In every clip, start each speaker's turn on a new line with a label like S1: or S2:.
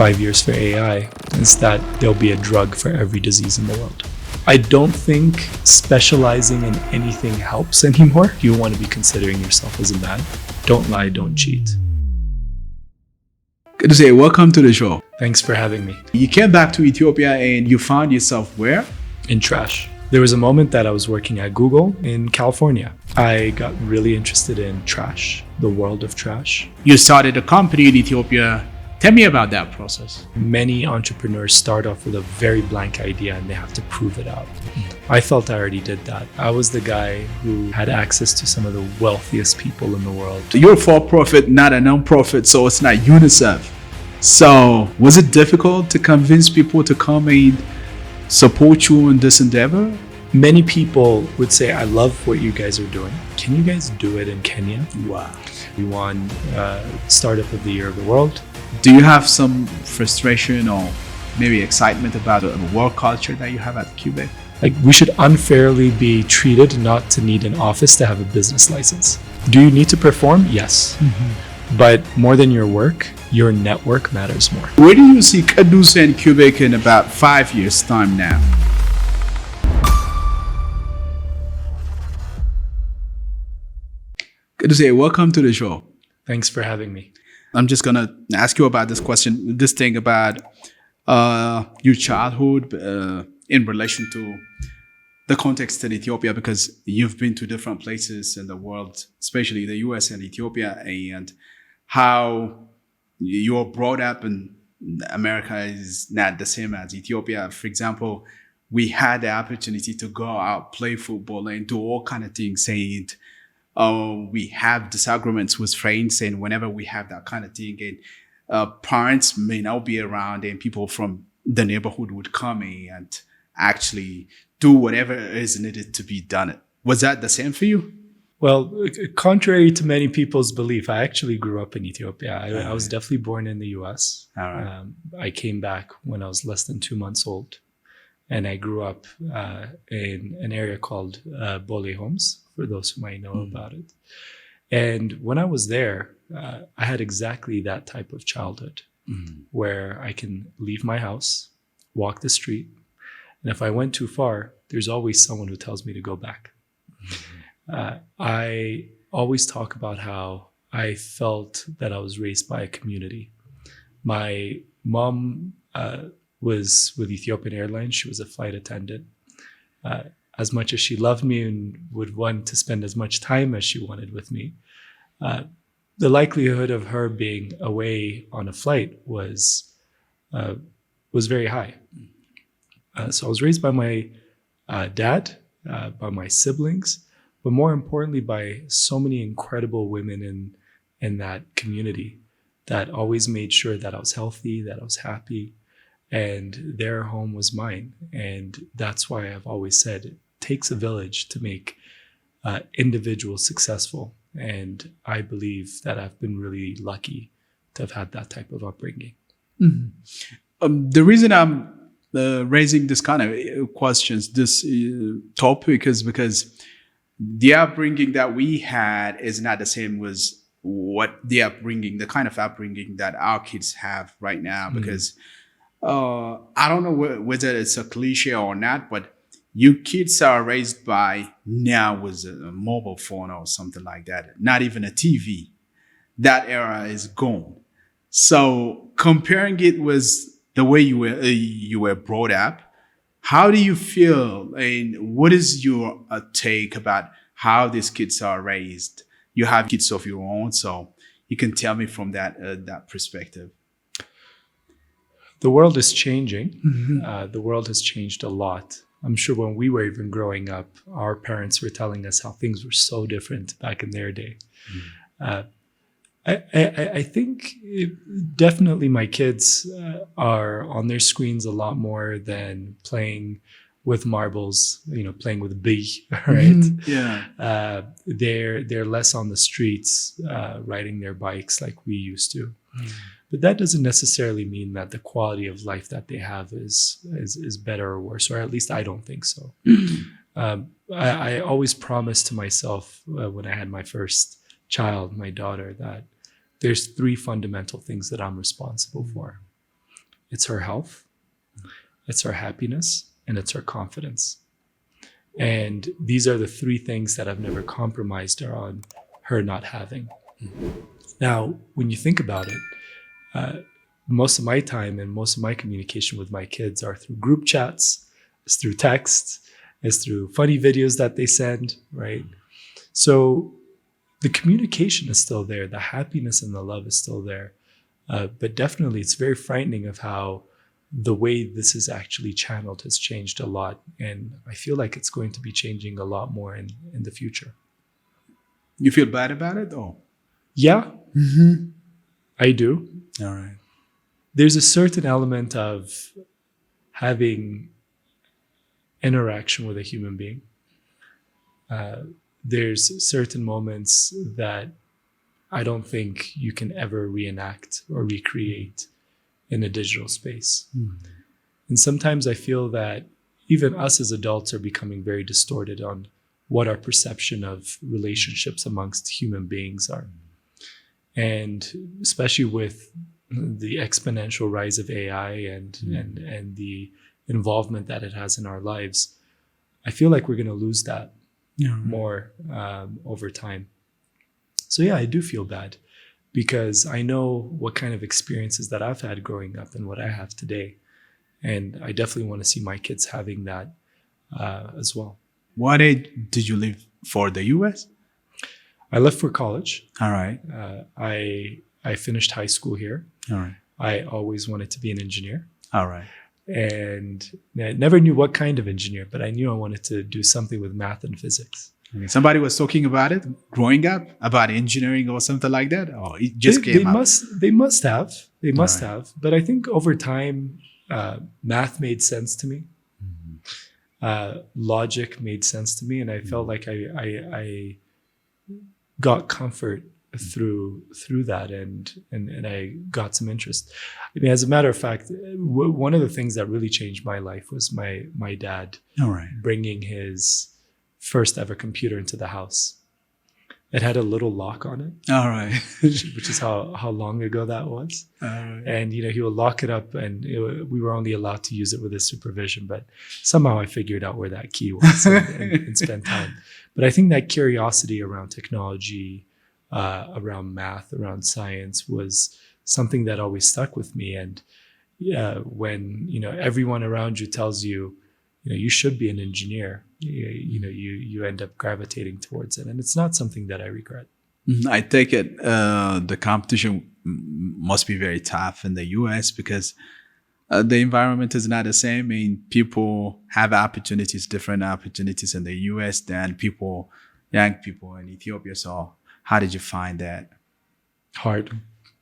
S1: 5 years for AI is that there'll be a drug for every disease in the world. I don't think specializing in anything helps anymore. You want to be considering yourself as a man. Don't lie, don't cheat.
S2: Kadus, welcome to the show.
S1: Thanks for having me.
S2: You came back to Ethiopia and you found yourself where?
S1: In trash. There was a moment that I was working at Google in California. I got really interested in trash, the world of trash.
S2: You started a company in Ethiopia. Tell me about that process.
S1: Many entrepreneurs start off with a very blank idea and they have to prove it out. I felt I already did that. I was the guy who had access to some of the wealthiest people in the world.
S2: You're a for-profit, not a non-profit, so it's not UNICEF. So was it difficult to convince people to come and support you in this endeavor?
S1: Many people would say, I love what you guys are doing. Can you guys do it in Kenya?
S2: Wow.
S1: We won Startup of the Year of the World.
S2: Do you have some frustration or maybe excitement about the work culture that you have at Kubik?
S1: Like, we should unfairly be treated not to need an office to have a business license. Do you need to perform? Yes. But more than your work, your network matters more.
S2: Where do you see Kadus and Kubik in about 5 years' time now? Kadus, welcome to the show.
S1: Thanks for having me.
S2: I'm just going to ask you about this question, this thing about your childhood in relation to the context in Ethiopia, because you've been to different places in the world, especially the US and Ethiopia, and how you're brought up in America is not the same as Ethiopia. For example, we had the opportunity to go out, play football, and do all kind of things, and we have disagreements with friends, and whenever we have that kind of thing, and parents may not be around, and people from the neighborhood would come and actually do whatever is needed to be done. Was that the same for you?
S1: Well, contrary to many people's belief, I actually grew up in Ethiopia. I was definitely born in the US.
S2: Right.
S1: I came back when I was less than 2 months old, and I grew up in an area called Bole Homes, for those who might know about it. And when I was there, I had exactly that type of childhood where I can leave my house, walk the street, and if I went too far, there's always someone who tells me to go back. I always talk about how I felt that I was raised by a community. My mom was with Ethiopian Airlines. She was a flight attendant. As much as she loved me and would want to spend as much time as she wanted with me, the likelihood of her being away on a flight was very high. So I was raised by my dad, by my siblings, but more importantly by so many incredible women in that community that always made sure that I was healthy, that I was happy, and their home was mine. And that's why I've always said it takes a village to make individuals successful. And I believe that I've been really lucky to have had that type of upbringing.
S2: The reason I'm raising this kind of questions, this topic, is because the upbringing that we had is not the same as what the upbringing, the kind of upbringing that our kids have right now. Because I don't know whether it's a cliche or not, but you kids are raised by now with a mobile phone or something like that, not even a TV. That era is gone. So comparing it with the way you were brought up, how do you feel, and what is your take about how these kids are raised? You have kids of your own, so you can tell me from that perspective.
S1: The world is changing. The world has changed a lot. I'm sure when we were even growing up, our parents were telling us how things were so different back in their day. I think definitely my kids are on their screens a lot more than playing with marbles, playing with B, right?
S2: Yeah.
S1: They're less on the streets, riding their bikes like we used to. But that doesn't necessarily mean that the quality of life that they have is better or worse, or at least I don't think so. I always promised to myself when I had my first child, my daughter, that there's 3 fundamental things that I'm responsible for. it's her health, it's her happiness, and it's her confidence. And these are the three things that I've never compromised on her not having. Now, when you think about it, most of my time and most of my communication with my kids are through group chats, it's through text, it's through funny videos that they send, right? So the communication is still there, the happiness and the love is still there. But definitely it's very frightening of how the way this is actually channeled has changed a lot. And I feel like it's going to be changing a lot more in the future.
S2: You feel bad about it? Oh.
S1: Yeah, I do.
S2: All right.
S1: There's a certain element of having interaction with a human being. There's certain moments that I don't think you can ever reenact or recreate in a digital space. And sometimes I feel that even us as adults are becoming very distorted on what our perception of relationships amongst human beings are. And especially with the exponential rise of AI and the involvement that it has in our lives, I feel like we're going to lose that more over time. So yeah, I do feel bad because I know what kind of experiences that I've had growing up and what I have today. And I definitely want to see my kids having that as well.
S2: What age did you leave for the US?
S1: I left for college.
S2: All right.
S1: I finished high school here.
S2: All right.
S1: I always wanted to be an engineer.
S2: All right.
S1: And I never knew what kind of engineer, but I knew I wanted to do something with math and physics.
S2: Okay. Somebody was talking about it growing up, about engineering or something like that? Or it just came out?
S1: They must have. They must have. But I think over time, math made sense to me. Logic made sense to me. And I felt like I got comfort through that and I got some interest. I mean, as a matter of fact, one of the things that really changed my life was my dad bringing his first ever computer into the house. It had a little lock on it.
S2: All right.
S1: which is how long ago that was. And he would lock it up, and we were only allowed to use it with his supervision. But somehow I figured out where that key was and spent time. But I think that curiosity around technology, around math, around science was something that always stuck with me. And when everyone around you tells you, you should be an engineer, you end up gravitating towards it. And it's not something that I regret.
S2: I take it the competition must be very tough in the US because the environment is not the same. I mean, people have different opportunities in the US than young people in Ethiopia. So how did you find that?
S1: Hard.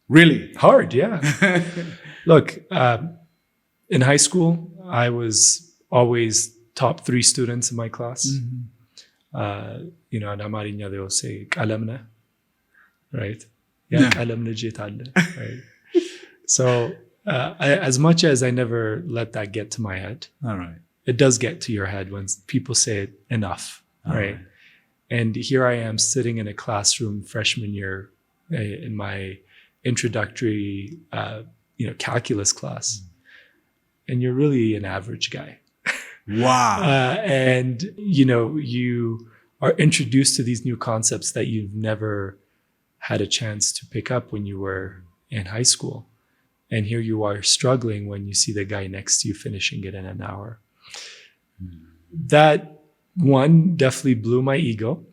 S2: Really?
S1: Hard, yeah. Look, in high school, I was always top 3 students in my class. In Amarinya, they will say, "Qalamna," right? Yeah, qalamna jit alle, right? So, as much as I never let that get to my head,
S2: all right,
S1: it does get to your head when people say it enough, right? And here I am sitting in a classroom freshman year in my introductory, calculus class, and you're really an average guy.
S2: Wow.
S1: And you are introduced to these new concepts that you've never had a chance to pick up when you were in high school. And here you are struggling when you see the guy next to you finishing it in an hour. That one definitely blew my ego.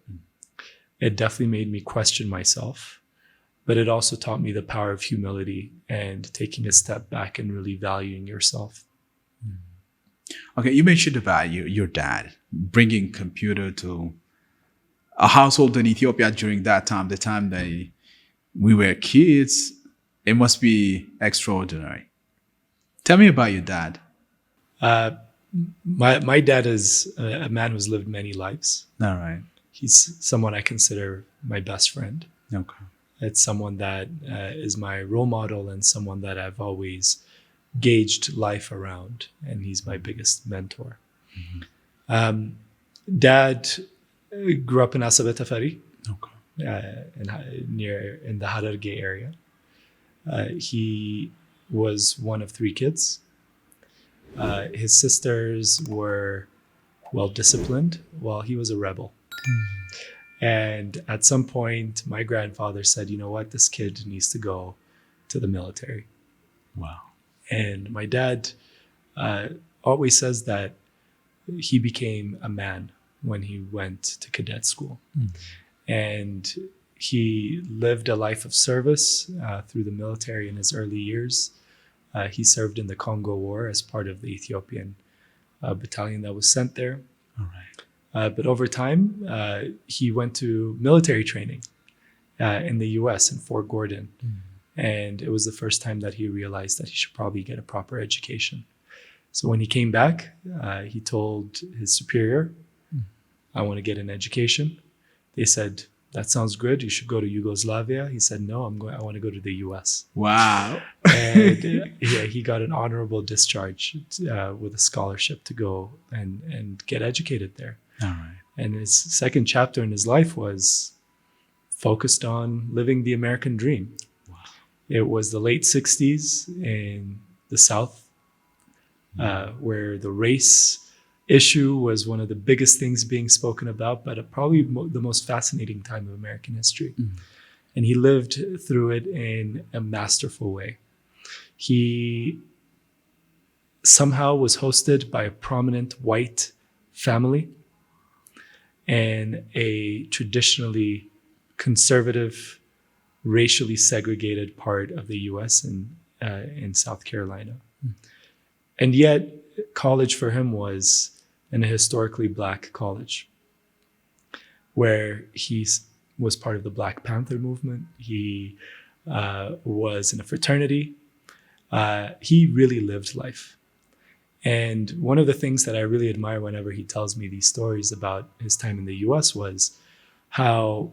S1: It definitely made me question myself. But it also taught me the power of humility and taking a step back and really valuing yourself.
S2: Okay, you mentioned about your dad bringing computer to a household in Ethiopia during that time, the time that we were kids. It must be extraordinary. Tell me about your dad.
S1: My dad is a man who's lived many lives.
S2: All right.
S1: He's someone I consider my best friend.
S2: Okay.
S1: It's someone that is my role model and someone that I've always gauged life around, and he's my biggest mentor. Dad grew up in Asabetafari, in the Hararge area. He was one of three kids. His sisters were well disciplined, while he was a rebel. And at some point, my grandfather said, "You know what? This kid needs to go to the military."
S2: Wow.
S1: And my dad always says that he became a man when he went to cadet school. And he lived a life of service through the military in his early years. He served in the Congo War as part of the Ethiopian battalion that was sent there.
S2: All right.
S1: But over time, he went to military training in the US in Fort Gordon. And it was the first time that he realized that he should probably get a proper education. So when he came back, he told his superior, "I want to get an education." They said, "That sounds good. You should go to Yugoslavia." He said, "No, I want to go to the US."
S2: Wow.
S1: And he got an honorable discharge with a scholarship to go and get educated there.
S2: All right.
S1: And his second chapter in his life was focused on living the American dream. Wow. It was the late 60s in the South, where the race issue was one of the biggest things being spoken about, but probably the most fascinating time of American history. And he lived through it in a masterful way. He somehow was hosted by a prominent white family in a traditionally conservative, racially segregated part of the US in South Carolina. And yet, college for him was in a historically Black college, where he was part of the Black Panther movement. He was in a fraternity. He really lived life. And one of the things that I really admire whenever he tells me these stories about his time in the US was how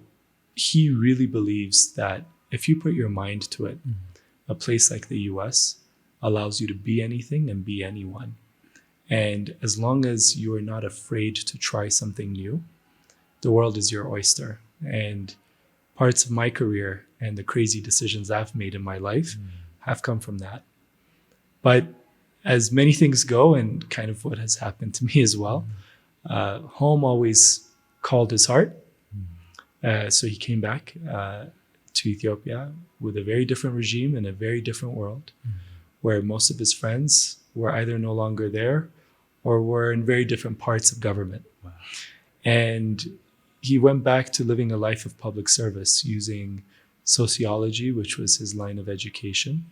S1: he really believes that if you put your mind to it, a place like the US allows you to be anything and be anyone. And as long as you are not afraid to try something new, the world is your oyster. And parts of my career and the crazy decisions I've made in my life have come from that. But as many things go, and kind of what has happened to me as well, home always called his heart. So he came back to Ethiopia with a very different regime in a very different world, where most of his friends were either no longer there or were in very different parts of government. Wow. And he went back to living a life of public service using sociology, which was his line of education,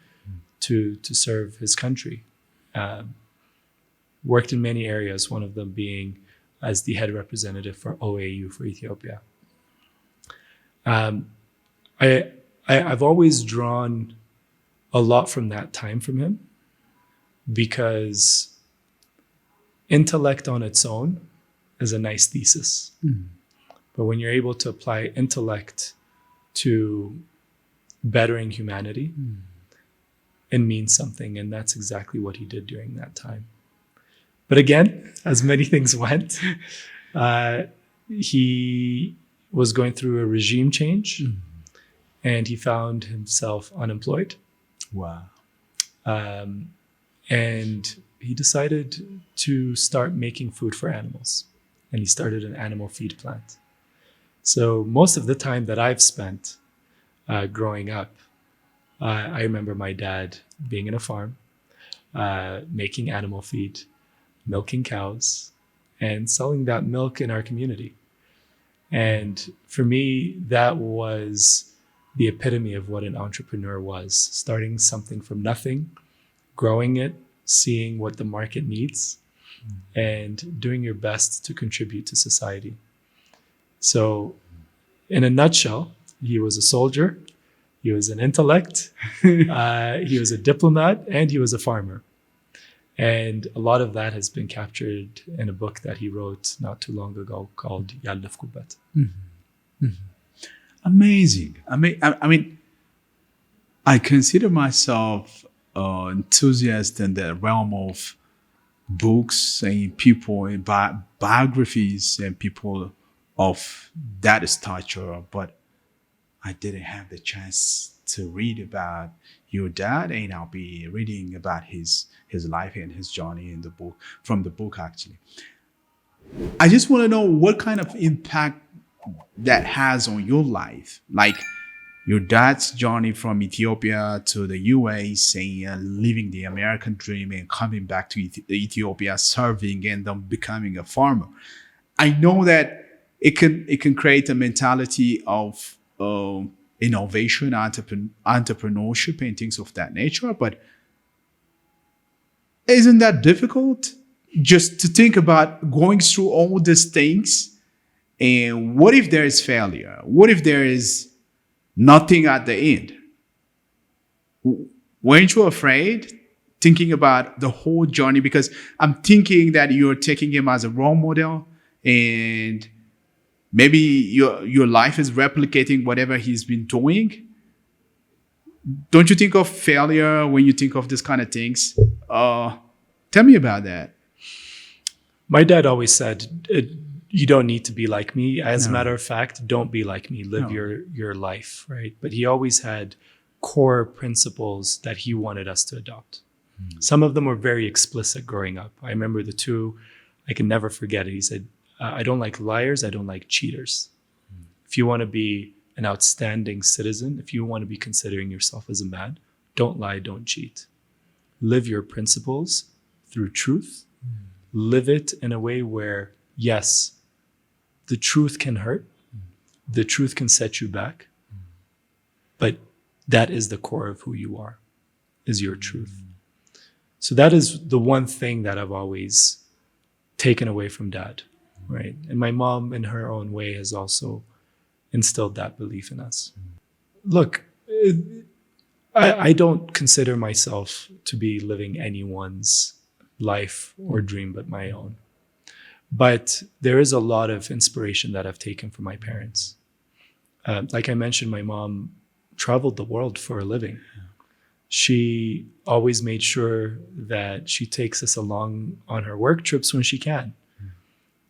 S1: to serve his country. Worked in many areas, one of them being as the head representative for OAU for Ethiopia. I've always drawn a lot from that time from him, because intellect on its own is a nice thesis. But when you're able to apply intellect to bettering humanity, it means something. And that's exactly what he did during that time. But again, as many things went, he was going through a regime change, and he found himself unemployed.
S2: Wow.
S1: And he decided to start making food for animals. And he started an animal feed plant. So most of the time that I've spent growing up, I remember my dad being in a farm, making animal feed, milking cows, and selling that milk in our community. And for me, that was the epitome of what an entrepreneur was: starting something from nothing, growing it, seeing what the market needs, and doing your best to contribute to society. So in a nutshell, he was a soldier, he was an intellect, he was a diplomat, and he was a farmer. And a lot of that has been captured in a book that he wrote not too long ago called Kubik.
S2: Amazing. I mean, I consider myself enthusiast in the realm of books and people and biographies and people of that stature, but I didn't have the chance to read about your dad, and I'll be reading about his life and his journey in the book, from the book actually. I just want to know what kind of impact that has on your life, like your dad's journey from Ethiopia to the US, and living the American dream and coming back to Ethiopia, serving and then becoming a farmer. I know that it can create a mentality of innovation, entrepreneurship, and things of that nature. But isn't that difficult? Just to think about going through all these things, and what if there is failure? What if there is nothing at the end? Weren't you afraid thinking about the whole journey? Because I'm thinking that you're taking him as a role model, and maybe your life is replicating whatever he's been doing. Don't you think of failure when you think of this kind of things? Tell me about that.
S1: My dad always said, you don't need to be like me. As a
S2: No.
S1: matter of fact, don't be like me. Live
S2: No.
S1: your life, right? But he always had core principles that he wanted us to adopt. Some of them were very explicit growing up. I remember the two, I can never forget it. He said, I don't like liars. I don't like cheaters. If you want to be an outstanding citizen, if you want to be considering yourself as a man, don't lie, don't cheat. Live your principles through truth. Live it in a way where, yes, the truth can hurt. The truth can set you back. But that is the core of who you are, is your truth. So that is the one thing that I've always taken away from dad, right? And my mom, in her own way, has also instilled that belief in us. Look, I don't consider myself to be living anyone's life or dream but my own. But there is a lot of inspiration that I've taken from my parents. Like I mentioned, my mom traveled the world for a living. She always made sure that she takes us along on her work trips when she can.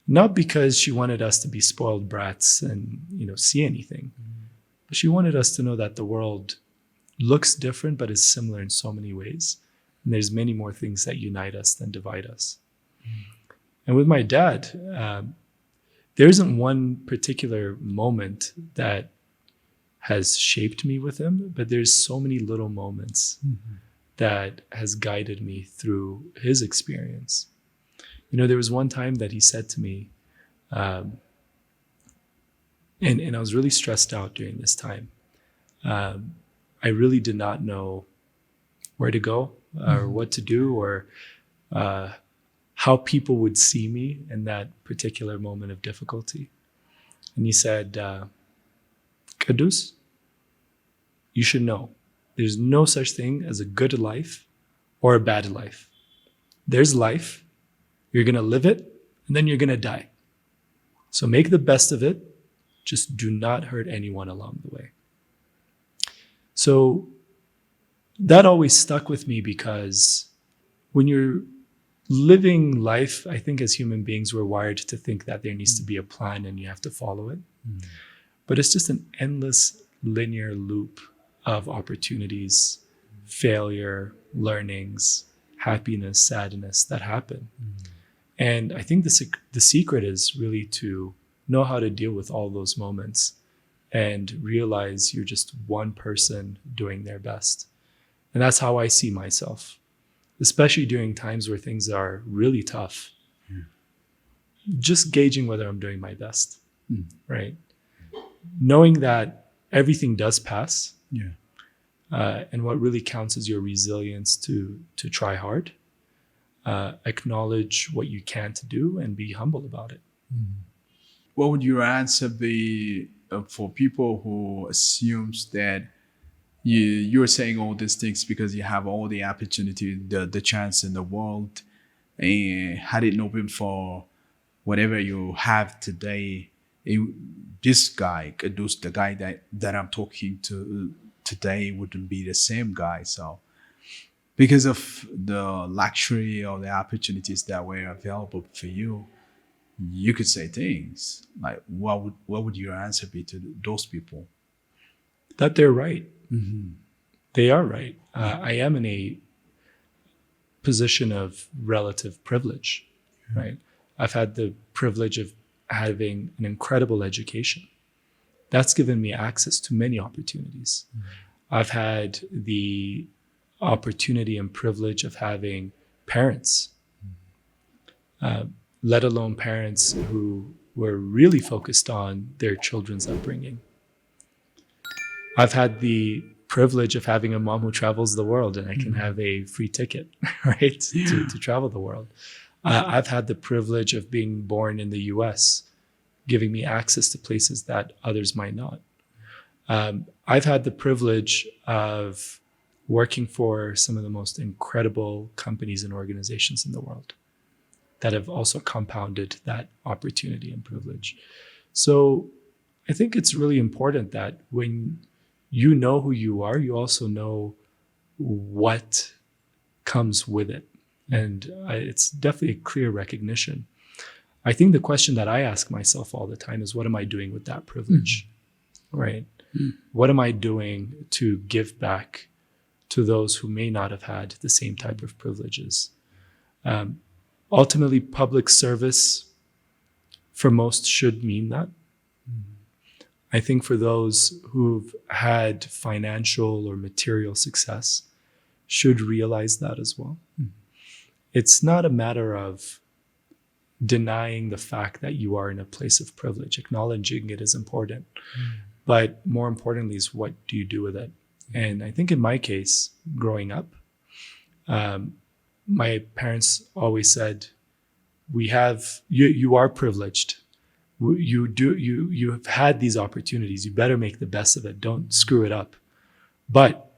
S1: Not because she wanted us to be spoiled brats and, see anything. But she wanted us to know that the world looks different but is similar in so many ways. And there's many more things that unite us than divide us. And with my dad, there isn't one particular moment that has shaped me with him, but there's so many little moments that has guided me through his experience. There was one time that he said to me, and I was really stressed out during this time. I really did not know where to go or what to do or how people would see me in that particular moment of difficulty. And he said, Kadus, you should know there's no such thing as a good life or a bad life. There's life, you're going to live it, and then you're going to die. So make the best of it. Just do not hurt anyone along the way. So that always stuck with me because when you're living life, I think as human beings, we're wired to think that there needs to be a plan and you have to follow it. But it's just an endless linear loop of opportunities, failure, learnings, happiness, sadness that happen. And I think the secret is really to know how to deal with all those moments and realize you're just one person doing their best. And that's how I see myself, especially during times where things are really tough. Just gauging whether I'm doing my best, right? Knowing that everything does pass. And what really counts is your resilience to try hard, acknowledge what you can't do, and be humble about it.
S2: What would your answer be for people who assumes that you're saying all these things because you have all the opportunity, the chance in the world, and had it not been for whatever you have today, this guy, Kadus, the guy that I'm talking to today, wouldn't be the same guy. So because of the luxury or the opportunities that were available for you, you could say things like, what would your answer be to those people?
S1: That they're right. They are right. I am in a position of relative privilege, right? I've had the privilege of having an incredible education. That's given me access to many opportunities. I've had the opportunity and privilege of having parents, let alone parents who were really focused on their children's upbringing. I've had the privilege of having a mom who travels the world, and I can have a free ticket, right, to travel the world. I've had the privilege of being born in the US, giving me access to places that others might not. I've had the privilege of working for some of the most incredible companies and organizations in the world that have also compounded that opportunity and privilege. So I think it's really important that when you know who you are, you also know what comes with it. And it's definitely a clear recognition. I think the question that I ask myself all the time is, what am I doing with that privilege? Right? What am I doing to give back to those who may not have had the same type of privileges? Ultimately, public service for most should mean that. I think for those who've had financial or material success should realize that as well. It's not a matter of denying the fact that you are in a place of privilege. Acknowledging it is important. But more importantly is, what do you do with it? And I think in my case, growing up, my parents always said, you are privileged. You have had these opportunities. You better make the best of it. Don't screw it up. But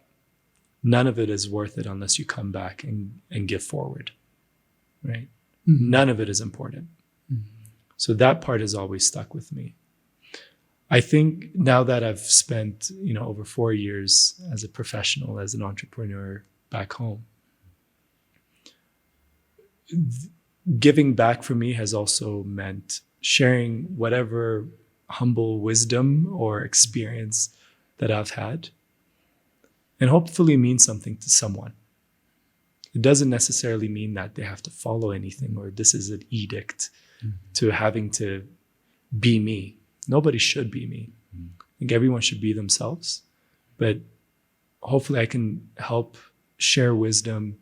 S1: none of it is worth it unless you come back and give forward, right? None of it is important. So that part has always stuck with me. I think now that I've spent, over 4 years as a professional, as an entrepreneur back home, giving back for me has also meant sharing whatever humble wisdom or experience that I've had, and hopefully mean something to someone. It doesn't necessarily mean that they have to follow anything, or this is an edict to having to be me. Nobody should be me. I think everyone should be themselves, but hopefully I can help share wisdom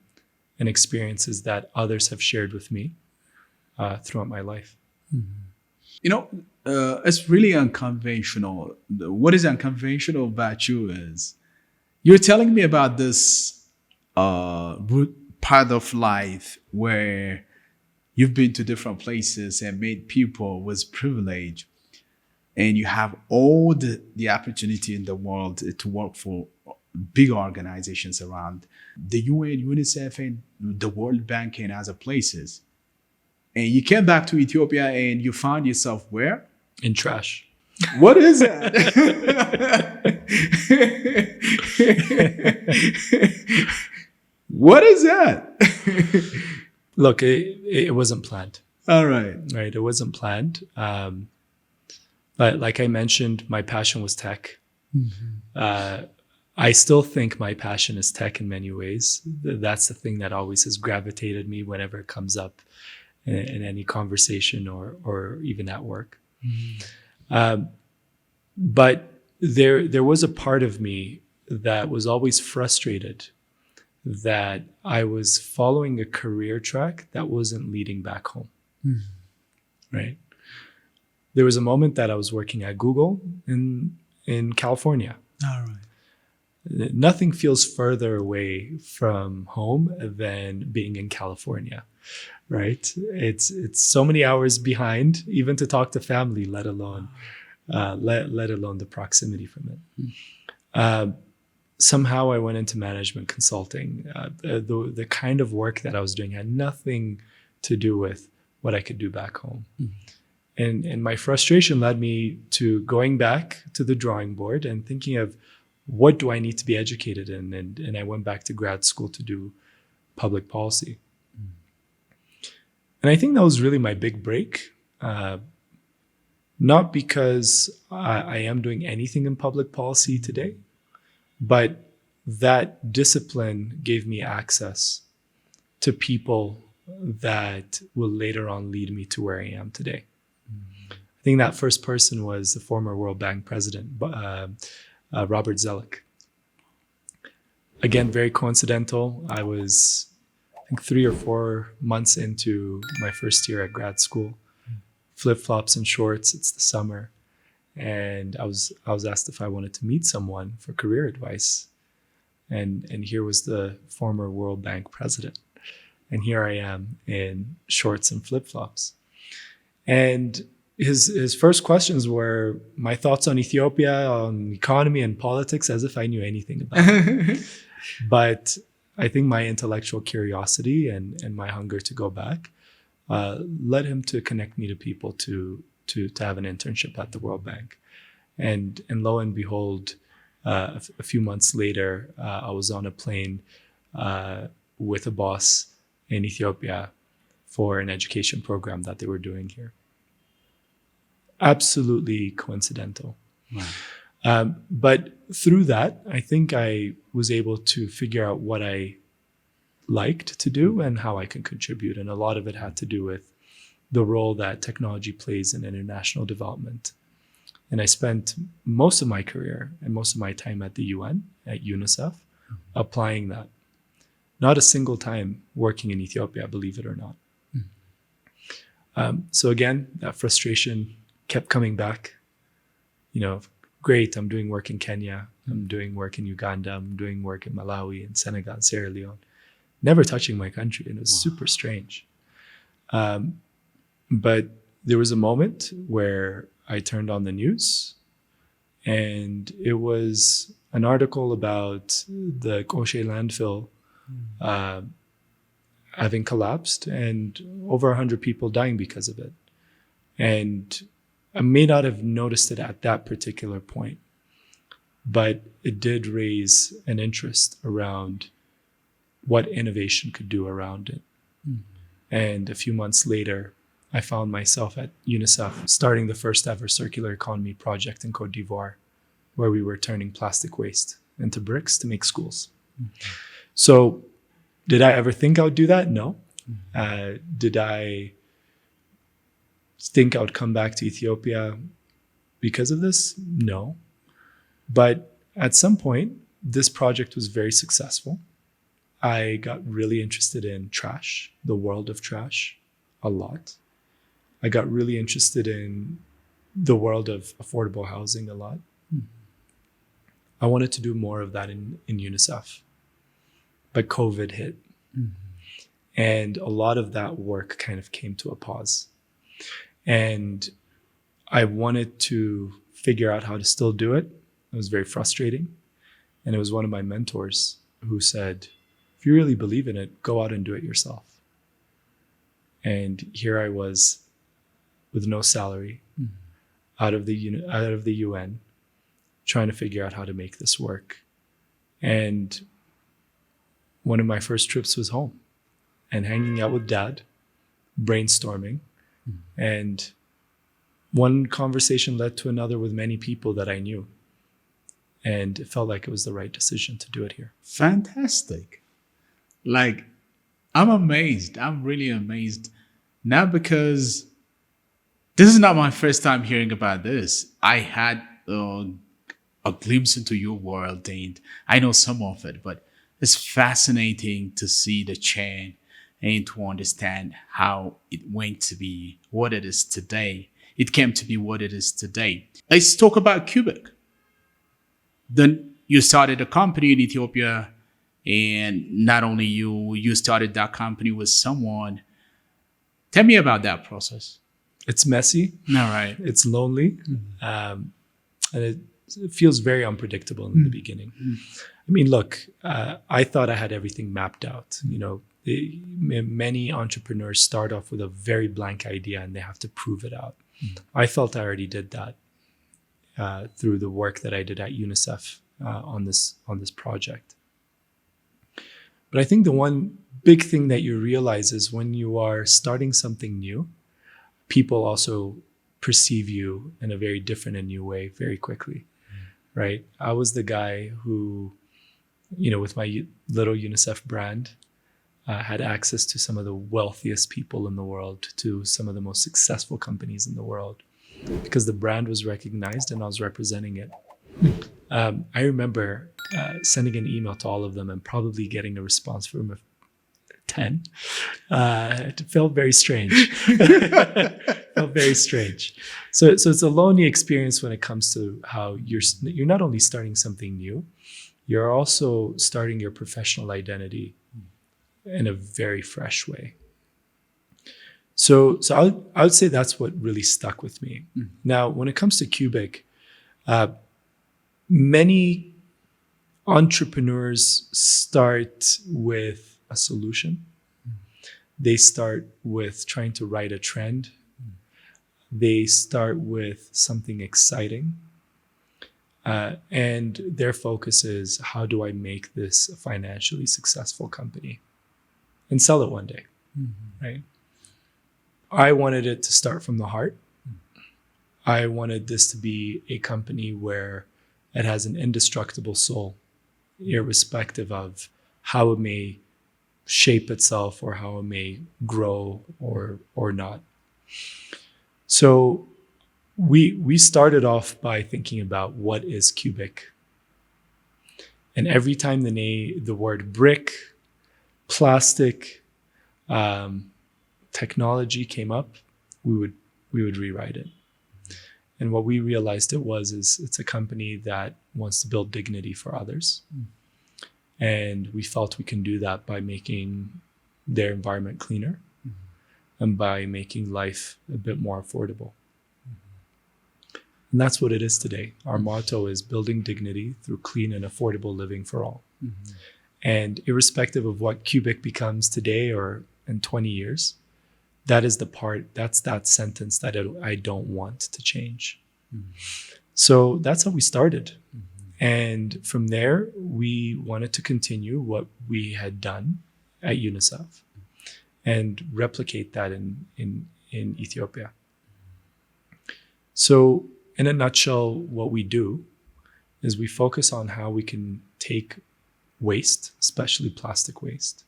S1: and experiences that others have shared with me throughout my life.
S2: It's really unconventional. What is unconventional about you is you're telling me about this part of life where you've been to different places and met people with privilege, and you have all the opportunity in the world to work for big organizations around the UN, UNICEF, and the World Bank and other places. And you came back to Ethiopia and you found yourself where?
S1: In trash.
S2: What is that? What is that?
S1: Look, it wasn't planned.
S2: All right.
S1: Right. It wasn't planned. But like I mentioned, my passion was tech. I still think my passion is tech in many ways. That's the thing that always has gravitated me whenever it comes up in any conversation or even at work. But there was a part of me that was always frustrated that I was following a career track that wasn't leading back home. Right? There was a moment that I was working at Google in California.
S2: All right.
S1: Nothing feels further away from home than being in California, right? It's so many hours behind, even to talk to family, let alone the proximity from it. Somehow I went into management consulting. The kind of work that I was doing had nothing to do with what I could do back home. And my frustration led me to going back to the drawing board and thinking of, what do I need to be educated in? And I went back to grad school to do public policy. And I think that was really my big break. Not because I am doing anything in public policy today, but that discipline gave me access to people that will later on lead me to where I am today. I think that first person was the former World Bank president, Robert Zoellick. Again, very coincidental. I was, I think, 3 or 4 months into my first year at grad school, flip-flops and shorts. It's the summer. And I was asked if I wanted to meet someone for career advice. And here was the former World Bank president. And here I am in shorts and flip-flops. And his first questions were my thoughts on Ethiopia, on economy and politics, as if I knew anything about it. But I think my intellectual curiosity and my hunger to go back led him to connect me to people to have an internship at the World Bank. And lo and behold, a few months later, I was on a plane with a boss in Ethiopia for an education program that they were doing here. Absolutely coincidental. Wow. But through that, I think I was able to figure out what I liked to do and how I can contribute. And a lot of it had to do with the role that technology plays in international development. And I spent most of my career and most of my time at the UN, at UNICEF, applying that. Not a single time working in Ethiopia, believe it or not. So again, that frustration kept coming back. Great, I'm doing work in Kenya, I'm doing work in Uganda, I'm doing work in Malawi and Senegal, Sierra Leone, never touching my country. And it was super strange. But there was a moment where I turned on the news and it was an article about the Koshe landfill having collapsed and over 100 people dying because of it. And I may not have noticed it at that particular point, but it did raise an interest around what innovation could do around it. And a few months later, I found myself at UNICEF starting the first ever circular economy project in Côte d'Ivoire, where we were turning plastic waste into bricks to make schools. So did I ever think I would do that? No. Did I think I would come back to Ethiopia because of this? No. But at some point, this project was very successful. I got really interested in trash, the world of trash, a lot. I got really interested in the world of affordable housing a lot. I wanted to do more of that in UNICEF. But COVID hit. And a lot of that work kind of came to a pause. And I wanted to figure out how to still do it. It was very frustrating. And it was one of my mentors who said, if you really believe in it, go out and do it yourself. And here I was with no salary, out of the UN, trying to figure out how to make this work. And one of my first trips was home and hanging out with Dad, brainstorming. And one conversation led to another with many people that I knew. And it felt like it was the right decision to do it here.
S2: Fantastic. Like, I'm amazed. I'm really amazed. Not because this is not my first time hearing about this. I had a glimpse into your world and I know some of it, but it's fascinating to see the chain and to understand how it went to be what it is today. It came to be what it is today. Let's talk about Kubik. Then you started a company in Ethiopia, and not only you started that company with someone. Tell me about that process.
S1: It's messy.
S2: All right.
S1: It's lonely. And it feels very unpredictable in the beginning. I mean, look, I thought I had everything mapped out. Many entrepreneurs start off with a very blank idea and they have to prove it out. I felt I already did that through the work that I did at UNICEF on this project. But I think the one big thing that you realize is when you are starting something new, people also perceive you in a very different and new way very quickly, right? I was the guy who with my little UNICEF brand, had access to some of the wealthiest people in the world, to some of the most successful companies in the world, because the brand was recognized and I was representing it. I remember sending an email to all of them and probably getting a response from 10. It felt very strange. Felt very strange. So it's a lonely experience when it comes to how you're not only starting something new, you're also starting your professional identity in a very fresh way. So I would say that's what really stuck with me. Now, when it comes to Kubik, many entrepreneurs start with a solution. They start with trying to ride a trend. They start with something exciting. And their focus is, how do I make this a financially successful company and sell it one day, right? I wanted it to start from the heart. I wanted this to be a company where it has an indestructible soul, irrespective of how it may shape itself or how it may grow or not. So we started off by thinking about, what is Kubik? And every time the word brick, plastic, technology came up, we would rewrite it. And what we realized it's a company that wants to build dignity for others. And we felt we can do that by making their environment cleaner and by making life a bit more affordable. And that's what it is today. Our motto is building dignity through clean and affordable living for all. And irrespective of what Kubik becomes today or in 20 years, that's that sentence that I don't want to change. So that's how we started. And from there, we wanted to continue what we had done at UNICEF and replicate that in Ethiopia. So in a nutshell, what we do is we focus on how we can take waste, especially plastic waste,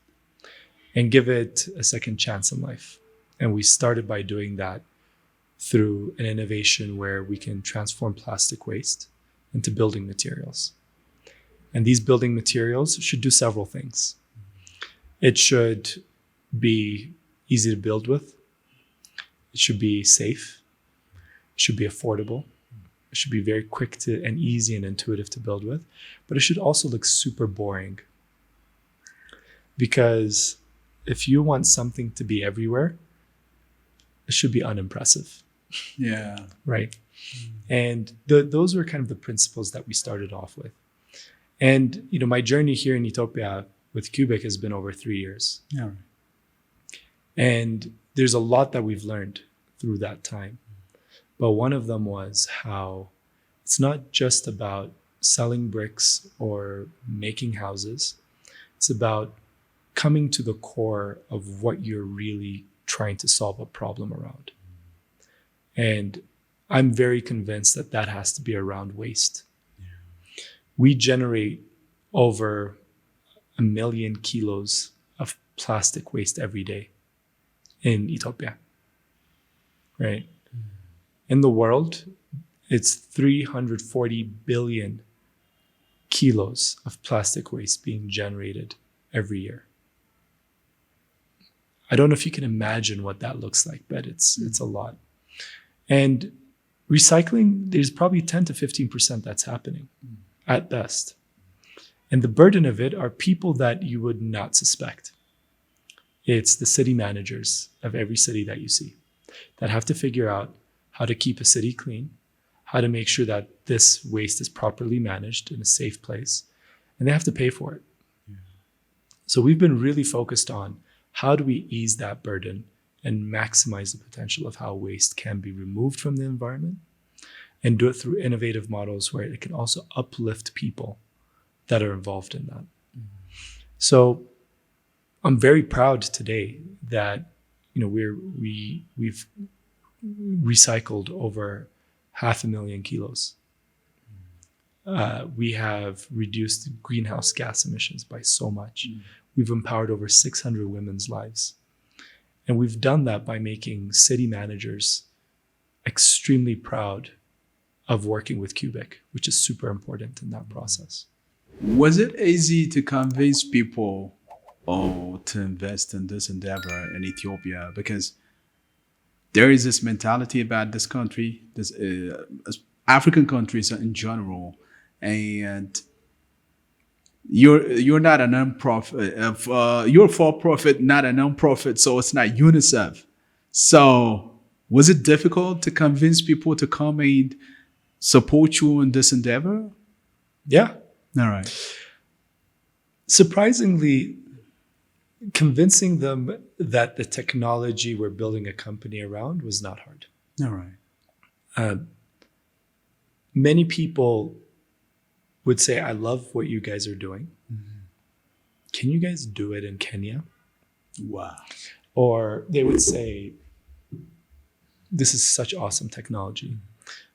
S1: and give it a second chance in life. And we started by doing that through an innovation where we can transform plastic waste into building materials. And these building materials should do several things. It should be easy to build with. It should be safe. It should be affordable. It should be very quick and easy and intuitive to build with. But it should also look super boring. Because if you want something to be everywhere, it should be unimpressive.
S2: Yeah.
S1: Right. And those were kind of the principles that we started off with. And, my journey here in Ethiopia with Kubik has been over 3 years.
S2: Yeah.
S1: And there's a lot that we've learned through that time. But one of them was how it's not just about selling bricks or making houses. It's about coming to the core of what you're really trying to solve a problem around. And I'm very convinced that has to be around waste. Yeah. We generate over 1 million kilos of plastic waste every day in Ethiopia, right? In the world, it's 340 billion kilos of plastic waste being generated every year. I don't know if you can imagine what that looks like, but it's a lot. And recycling, there's probably 10 to 15% that's happening at best. And the burden of it are people that you would not suspect. It's the city managers of every city that you see that have to figure out how to keep a city clean, how to make sure that this waste is properly managed in a safe place, and they have to pay for it. Yeah. So we've been really focused on, how do we ease that burden and maximize the potential of how waste can be removed from the environment, and do it through innovative models where it can also uplift people that are involved in that. So I'm very proud today that we've recycled over 500,000 kilos We have reduced greenhouse gas emissions by so much. We've empowered over 600 women's lives. And we've done that by making city managers extremely proud of working with Kubik, which is super important in that process.
S2: Was it easy to convince people to invest in this endeavor in Ethiopia? Because there is this mentality about this country, this African countries in general, and you're not a nonprofit. You're for profit, not a nonprofit, so it's not UNICEF. So was it difficult to convince people to come and support you in this endeavor?
S1: Yeah.
S2: All right.
S1: Surprisingly, convincing them that the technology we're building a company around was not hard.
S2: All right.
S1: Many people would say, I love what you guys are doing. Can you guys do it in Kenya?
S2: Wow.
S1: Or they would say, this is such awesome technology.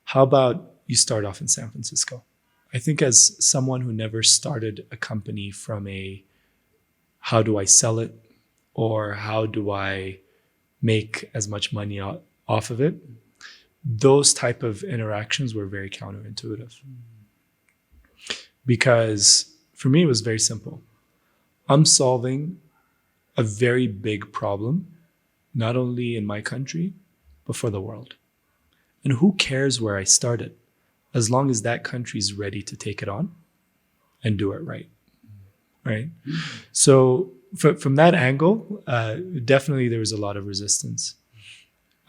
S1: How about you start off in San Francisco? I think as someone who never started a company from a how do I sell it or how do I make as much money off of it, those type of interactions were very counterintuitive. Because for me, it was very simple. I'm solving a very big problem, not only in my country, but for the world. And who cares where I started, as long as that country is ready to take it on and do it right. Right? So from that angle, definitely there was a lot of resistance.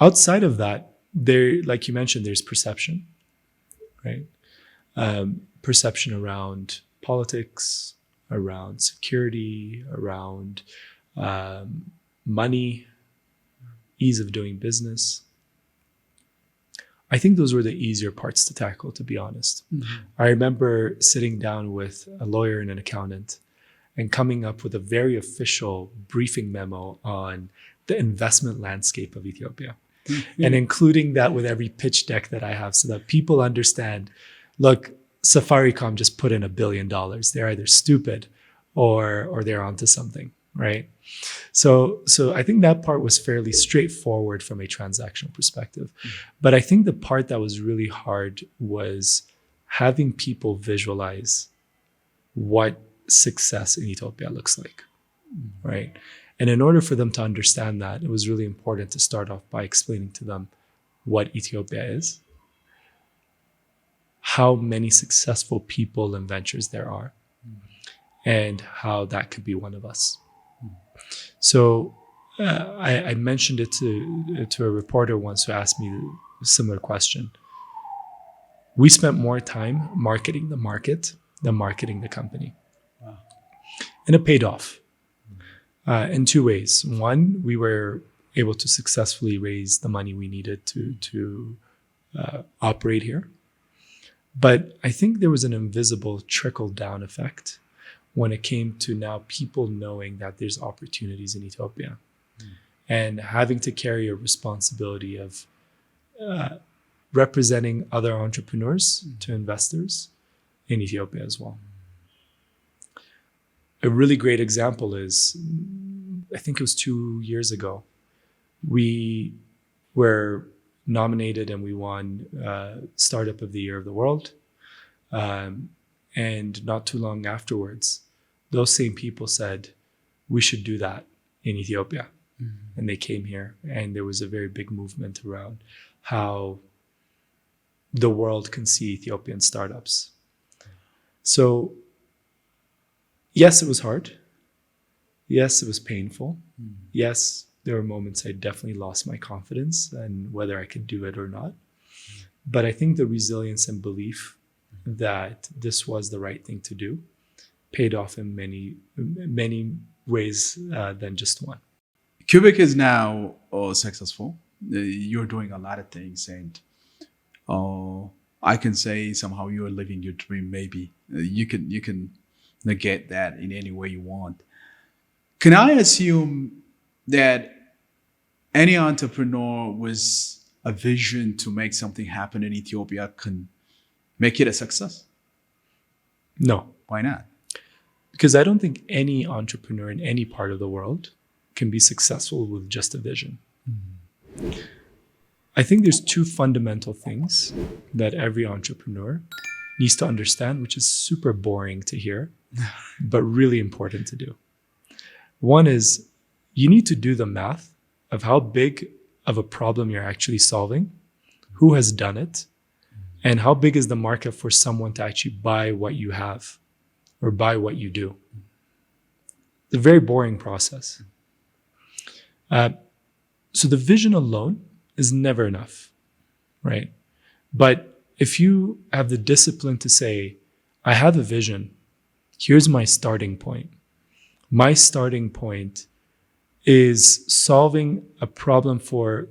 S1: Outside of that, there, like you mentioned, there's perception, right? Perception around politics, around security, around money, ease of doing business. I think those were the easier parts to tackle, to be honest. I remember sitting down with a lawyer and an accountant and coming up with a very official briefing memo on the investment landscape of Ethiopia and including that with every pitch deck that I have so that people understand, look, Safaricom just put in $1 billion. They're either stupid or they're onto something, right? So I think that part was fairly straightforward from a transactional perspective. But I think the part that was really hard was having people visualize what success in Ethiopia looks like, right? And in order for them to understand that, it was really important to start off by explaining to them what Ethiopia is, how many successful people and ventures there are, and how that could be one of us. So I mentioned it to a reporter once who asked me a similar question. We spent more time marketing the market than marketing the company. Wow. And it paid off in two ways. One, we were able to successfully raise the money we needed to operate here. But I think there was an invisible trickle-down effect when it came to now people knowing that there's opportunities in Ethiopia and having to carry a responsibility of representing other entrepreneurs to investors in Ethiopia as well. A really great example is, I think it was 2 years ago, we were nominated and we won Startup of the Year of the World. And not too long afterwards, those same people said, we should do that in Ethiopia. And they came here, and there was a very big movement around how the world can see Ethiopian startups. So, yes, it was hard. Yes, it was painful. Yes, there were moments I definitely lost my confidence and whether I could do it or not. But I think the resilience and belief that this was the right thing to do paid off in many ways than just one.
S2: Kubik is now successful. You're doing a lot of things, and I can say somehow you're living your dream. Maybe you can negate that in any way you want. Can I assume that any entrepreneur with a vision to make something happen in Ethiopia can make it a success?
S1: No,
S2: Why not?
S1: because I don't think any entrepreneur in any part of the world can be successful with just a vision. I think there's two fundamental things that every entrepreneur needs to understand, which is super boring to hear, but really important to do. One is you need to do the math of how big of a problem you're actually solving, who has done it, and how big is the market for someone to actually buy what you have or buy what you do. It's a very boring process. So the vision alone is never enough, right? But if you have the discipline to say, I have a vision, here's my starting point. My starting point is solving a problem for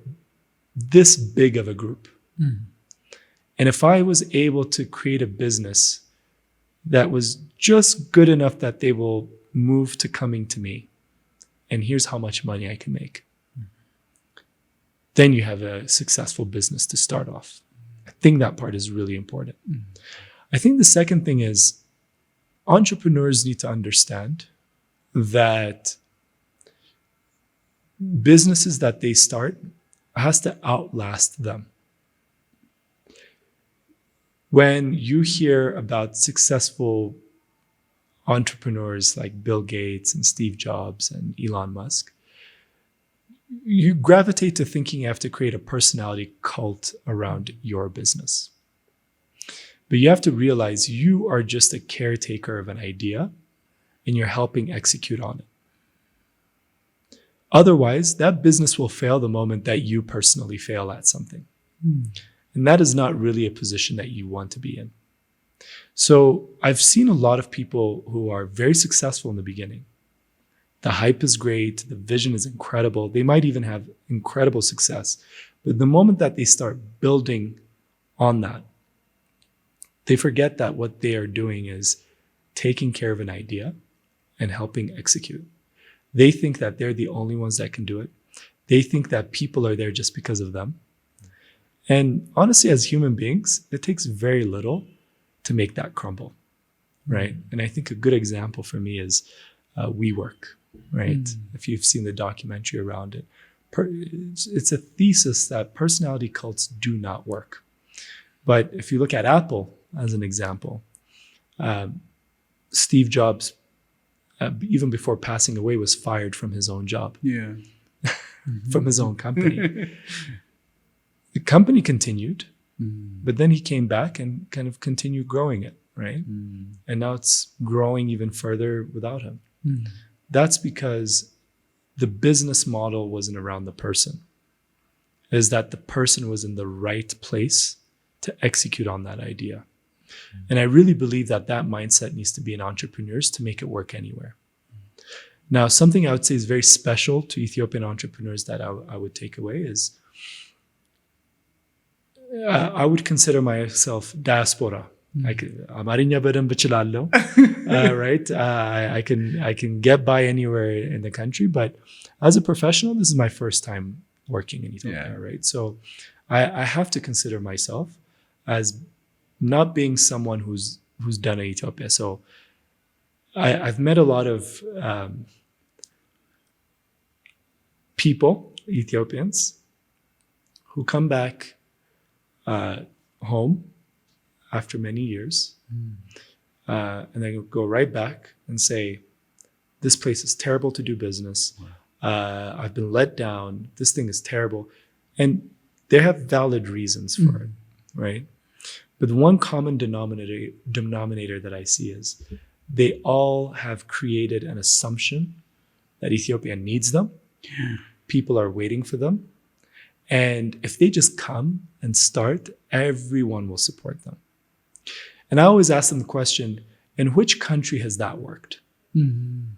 S1: this big of a group. And if I was able to create a business that was just good enough that they will move to coming to me, and here's how much money I can make, then you have a successful business to start off. I think that part is really important. I think the second thing is entrepreneurs need to understand that businesses that they start has to outlast them. When you hear about successful entrepreneurs like Bill Gates and Steve Jobs and Elon Musk, you gravitate to thinking you have to create a personality cult around your business. But you have to realize you are just a caretaker of an idea and you're helping execute on it. Otherwise, that business will fail the moment that you personally fail at something. And that is not really a position that you want to be in. So I've seen a lot of people who are very successful in the beginning. The hype is great. The vision is incredible. They might even have incredible success. But the moment that they start building on that, they forget that what they are doing is taking care of an idea and helping execute. They think that they're the only ones that can do it. They think that people are there just because of them. And honestly, as human beings, it takes very little to make that crumble, right? And I think a good example for me is WeWork, right? If you've seen the documentary around it, it's a thesis that personality cults do not work. But if you look at Apple as an example, Steve Jobs, even before passing away, was fired from his own job, from his own company. The company continued, but then he came back and kind of continued growing it, right? And now it's growing even further without him. That's because the business model wasn't around the person. Is that the person was in the right place to execute on that idea. And I really believe that that mindset needs to be in entrepreneurs to make it work anywhere. Now, something I would say is very special to Ethiopian entrepreneurs that I would take away is I would consider myself diaspora. አማርኛ በደንብ እችላለሁ, right? I can get by anywhere in the country, but as a professional, this is my first time working in Ethiopia, right? So I have to consider myself as not being someone who's done in Ethiopia. So I've met a lot of people, Ethiopians, who come back home after many years, and then go right back and say, this place is terrible to do business. I've been let down. This thing is terrible. And they have valid reasons for it, right? But the one common denominator that I see is they all have created an assumption that Ethiopia needs them. People are waiting for them. And if they just come and start, everyone will support them. And I always ask them the question, in which country has that worked? In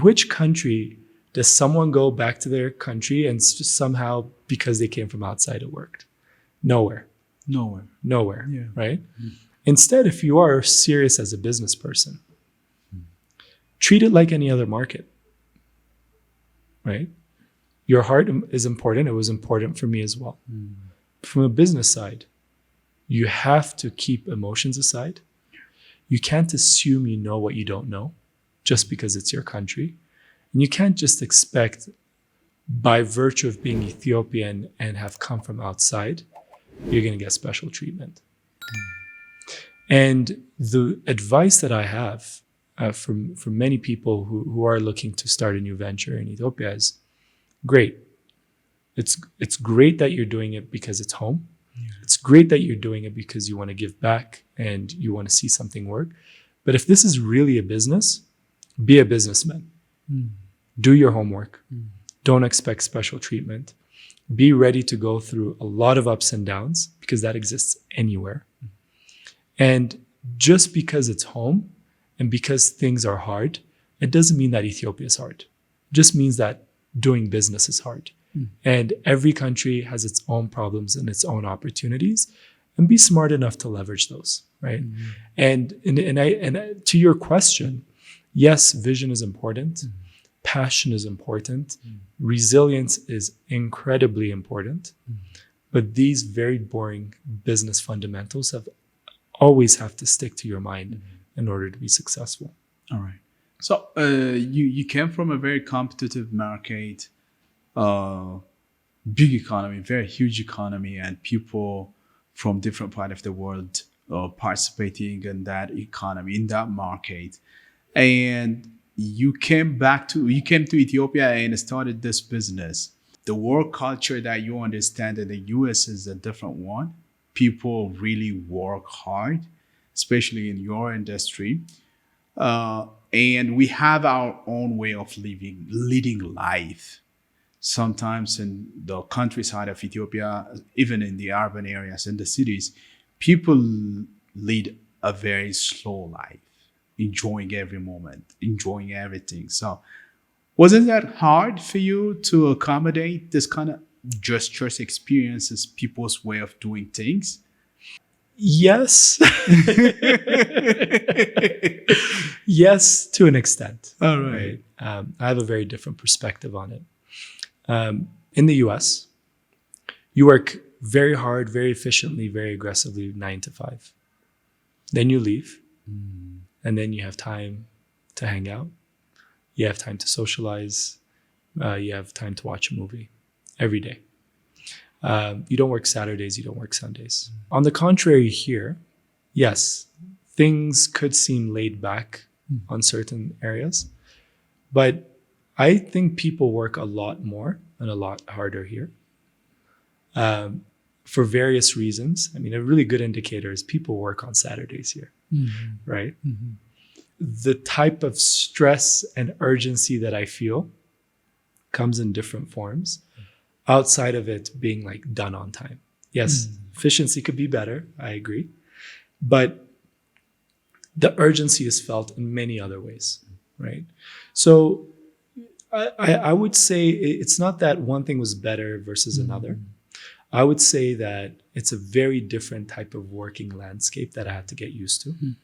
S1: which country does someone go back to their country and somehow, because they came from outside, it worked? Nowhere. Yeah. Right? Instead, if you are serious as a business person, treat it like any other market, right? Your heart is important. It was important for me as well. From a business side, you have to keep emotions aside. You can't assume you know what you don't know just because it's your country. And you can't just expect, by virtue of being Ethiopian and have come from outside, you're going to get special treatment. And the advice that I have from many people who are looking to start a new venture in Ethiopia is, great. It's great that you're doing it because it's home. Yeah. It's great that you're doing it because you want to give back and you want to see something work. But if this is really a business, be a businessman. Do your homework. Don't expect special treatment. Be ready to go through a lot of ups and downs because that exists anywhere. And just because it's home and because things are hard, it doesn't mean that Ethiopia is hard. It just means that doing business is hard. And every country has its own problems and its own opportunities, and be smart enough to leverage those, right? And to your question, yes, vision is important. Passion is important. Resilience is incredibly important. But these very boring business fundamentals always have to stick to your mind in order to be successful.
S2: All right. So you came from a very competitive market, big economy, very huge economy, and people from different parts of the world participating in that economy, in that market. And you came to Ethiopia and started this business. The work culture that you understand in the US is a different one. People really work hard, especially in your industry. And we have our own way of leading life. Sometimes in the countryside of Ethiopia, even in the urban areas, in the cities, people lead a very slow life, enjoying every moment, enjoying everything. So wasn't that hard for you to accommodate this kind of gestures, experiences, people's way of doing things?
S1: Yes. Yes, to an extent.
S2: All right.
S1: I have a very different perspective on it. In the US, you work very hard, very efficiently, very aggressively, 9 to 5. Then you leave, and then you have time to hang out. You have time to socialize. You have time to watch a movie every day. You don't work Saturdays, you don't work Sundays. On the contrary here, yes, things could seem laid back on certain areas, but I think people work a lot more and a lot harder here for various reasons. I mean, a really good indicator is people work on Saturdays here, right? The type of stress and urgency that I feel comes in different forms outside of it being like done on time. Yes, efficiency could be better. I agree. But the urgency is felt in many other ways, right? So I would say it's not that one thing was better versus another. I would say that it's a very different type of working landscape that I had to get used to. It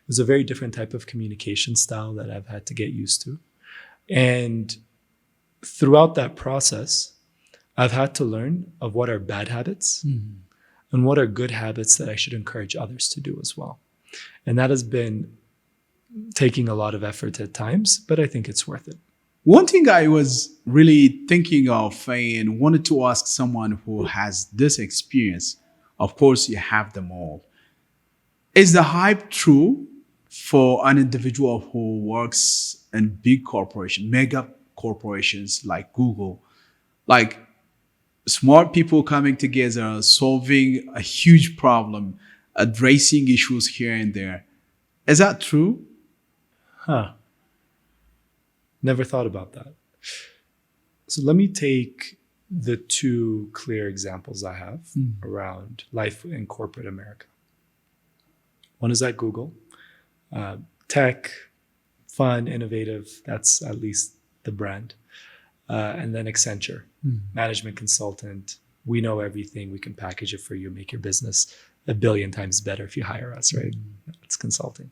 S1: was a very different type of communication style that I've had to get used to. And throughout that process, I've had to learn of what are bad habits and what are good habits that I should encourage others to do as well. And that has been taking a lot of effort at times, but I think it's worth it.
S2: One thing I was really thinking of and wanted to ask someone who has this experience, of course, you have them all. Is the hype true for an individual who works in big corporations, mega corporations like Google, like smart people coming together, solving a huge problem, addressing issues here and there? Is that true?
S1: Never thought about that. So let me take the two clear examples I have around life in corporate America. One is at Google. Tech, fun, innovative, that's at least the brand. And then Accenture, management consultant. We know everything. We can package it for you, make your business 1 billion times better if you hire us, right? It's consulting.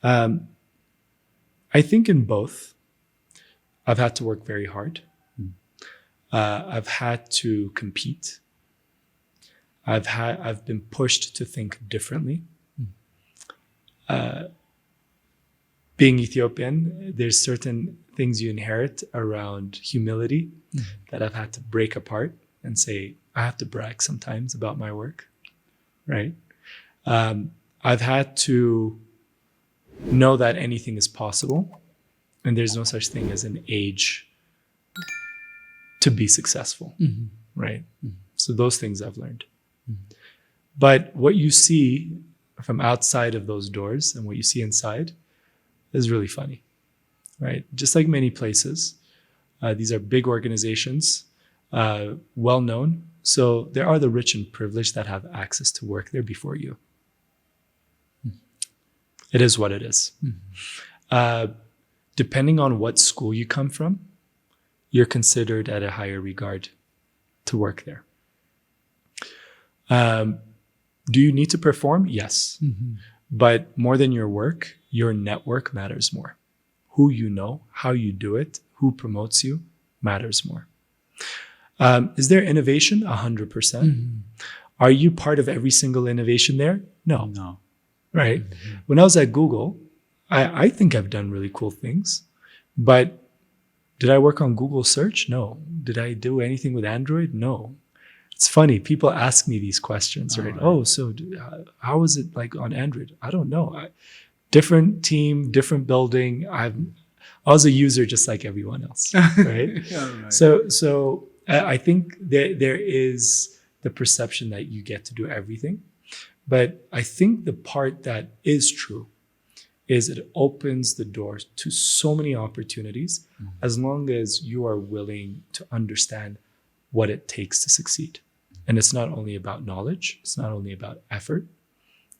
S1: I think in both, I've had to work very hard. I've had to compete. I've been pushed to think differently. Being Ethiopian, there's certain things you inherit around humility that I've had to break apart and say, I have to brag sometimes about my work, right? I've had to know that anything is possible and there's no such thing as an age to be successful, right? So those things I've learned. But what you see from outside of those doors and what you see inside is really funny, right? Just like many places, these are big organizations, well known. So there are the rich and privileged that have access to work there before you. It is what it is. Depending on what school you come from, you're considered at a higher regard to work there. Do you need to perform? Yes. But more than your work, your network matters more. Who you know, how you do it, who promotes you matters more. Is there innovation? 100%. Are you part of every single innovation there? No. Right? When I was at Google, I think I've done really cool things, but did I work on Google search? No. Did I do anything with Android? No. It's funny. People ask me these questions, right? Oh, so how is it like on Android? I don't know. Different team, different building. I was a user just like everyone else, right? Right. So I think there is the perception that you get to do everything. But I think the part that is true is it opens the doors to so many opportunities as long as you are willing to understand what it takes to succeed. And it's not only about knowledge, it's not only about effort,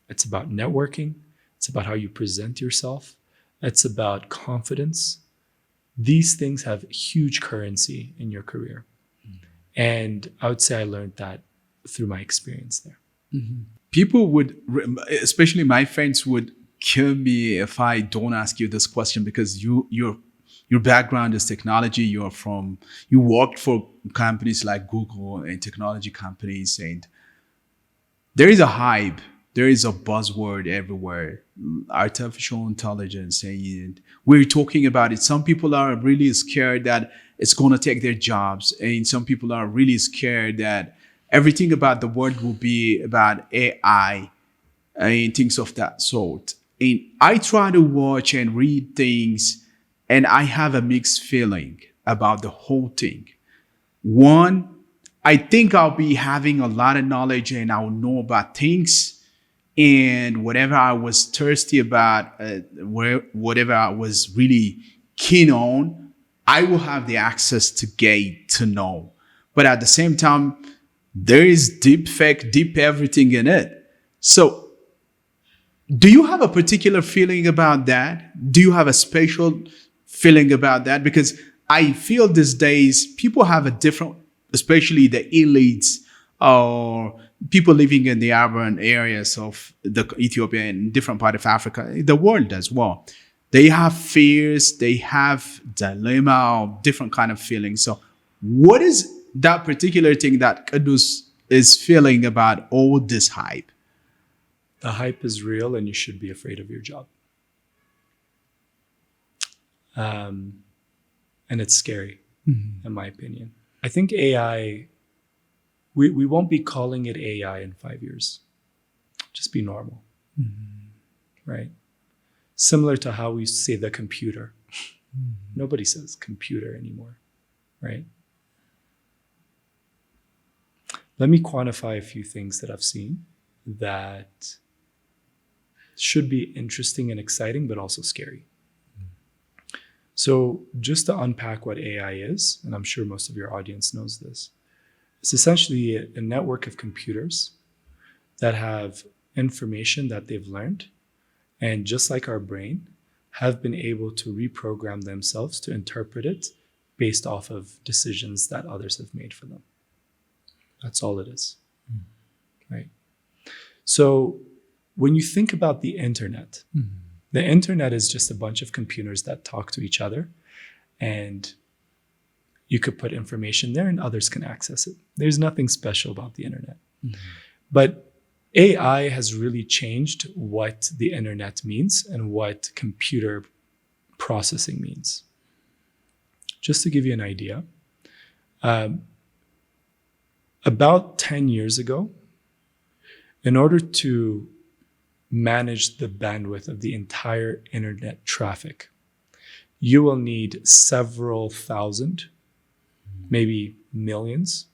S1: it's about networking, it's about how you present yourself, it's about confidence. These things have huge currency in your career. And I would say I learned that through my experience there.
S2: People would, especially my friends, would kill me if I don't ask you this question, because your background is technology. You worked for companies like Google and technology companies, and there is a hype, there is a buzzword everywhere, artificial intelligence, and we're talking about it. Some people are really scared that it's going to take their jobs, and some people are really scared that everything about the world will be about AI and things of that sort. And I try to watch and read things, and I have a mixed feeling about the whole thing. One, I think I'll be having a lot of knowledge and I'll know about things, and whatever I was thirsty about, whatever I was really keen on, I will have the access to get to know. But at the same time, there is deep fake, deep everything in it. So do you have a particular feeling about that? Do you have a special feeling about that? Because I feel these days people have a different, especially the elites or people living in the urban areas of the Ethiopia and different part of Africa, the world as well. They have fears, they have dilemma or different kind of feelings. So what is that particular thing that Kadus is feeling about all this hype?
S1: The hype is real and you should be afraid of your job. And it's scary, in my opinion. I think AI, we won't be calling it AI in 5 years. Just be normal, right? Similar to how we used to say the computer. Nobody says computer anymore, right? Let me quantify a few things that I've seen that should be interesting and exciting, but also scary. So just to unpack what AI is, and I'm sure most of your audience knows this, it's essentially a network of computers that have information that they've learned, and just like our brain, have been able to reprogram themselves to interpret it based off of decisions that others have made for them. That's all it is, right? So when you think about the internet, the internet is just a bunch of computers that talk to each other, and you could put information there and others can access it. There's nothing special about the internet. But AI has really changed what the internet means and what computer processing means. Just to give you an idea, about 10 years ago, in order to manage the bandwidth of the entire internet traffic, you will need several thousand, maybe millions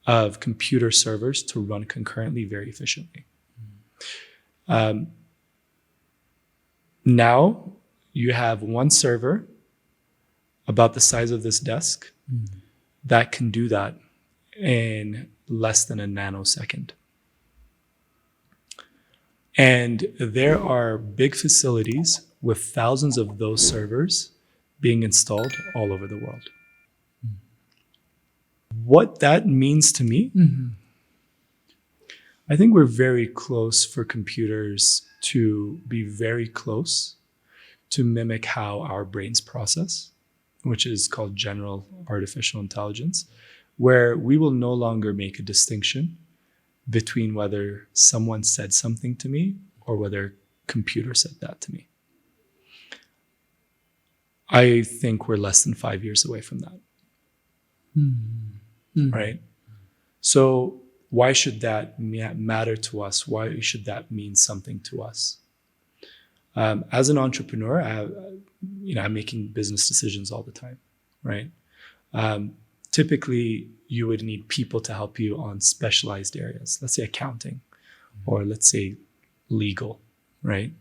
S1: of computer servers to run concurrently very efficiently. Now you have one server about the size of this desk that can do that in less than a nanosecond. And there are big facilities with thousands of those servers being installed all over the world. What that means to me, I think we're very close for computers to be very close to mimic how our brains process, which is called general artificial intelligence, where we will no longer make a distinction between whether someone said something to me or whether a computer said that to me. I think we're less than 5 years away from that. Right? So why should that matter to us? Why should that mean something to us? As an entrepreneur, I'm making business decisions all the time, right? Typically, you would need people to help you on specialized areas. Let's say accounting, or let's say legal, right?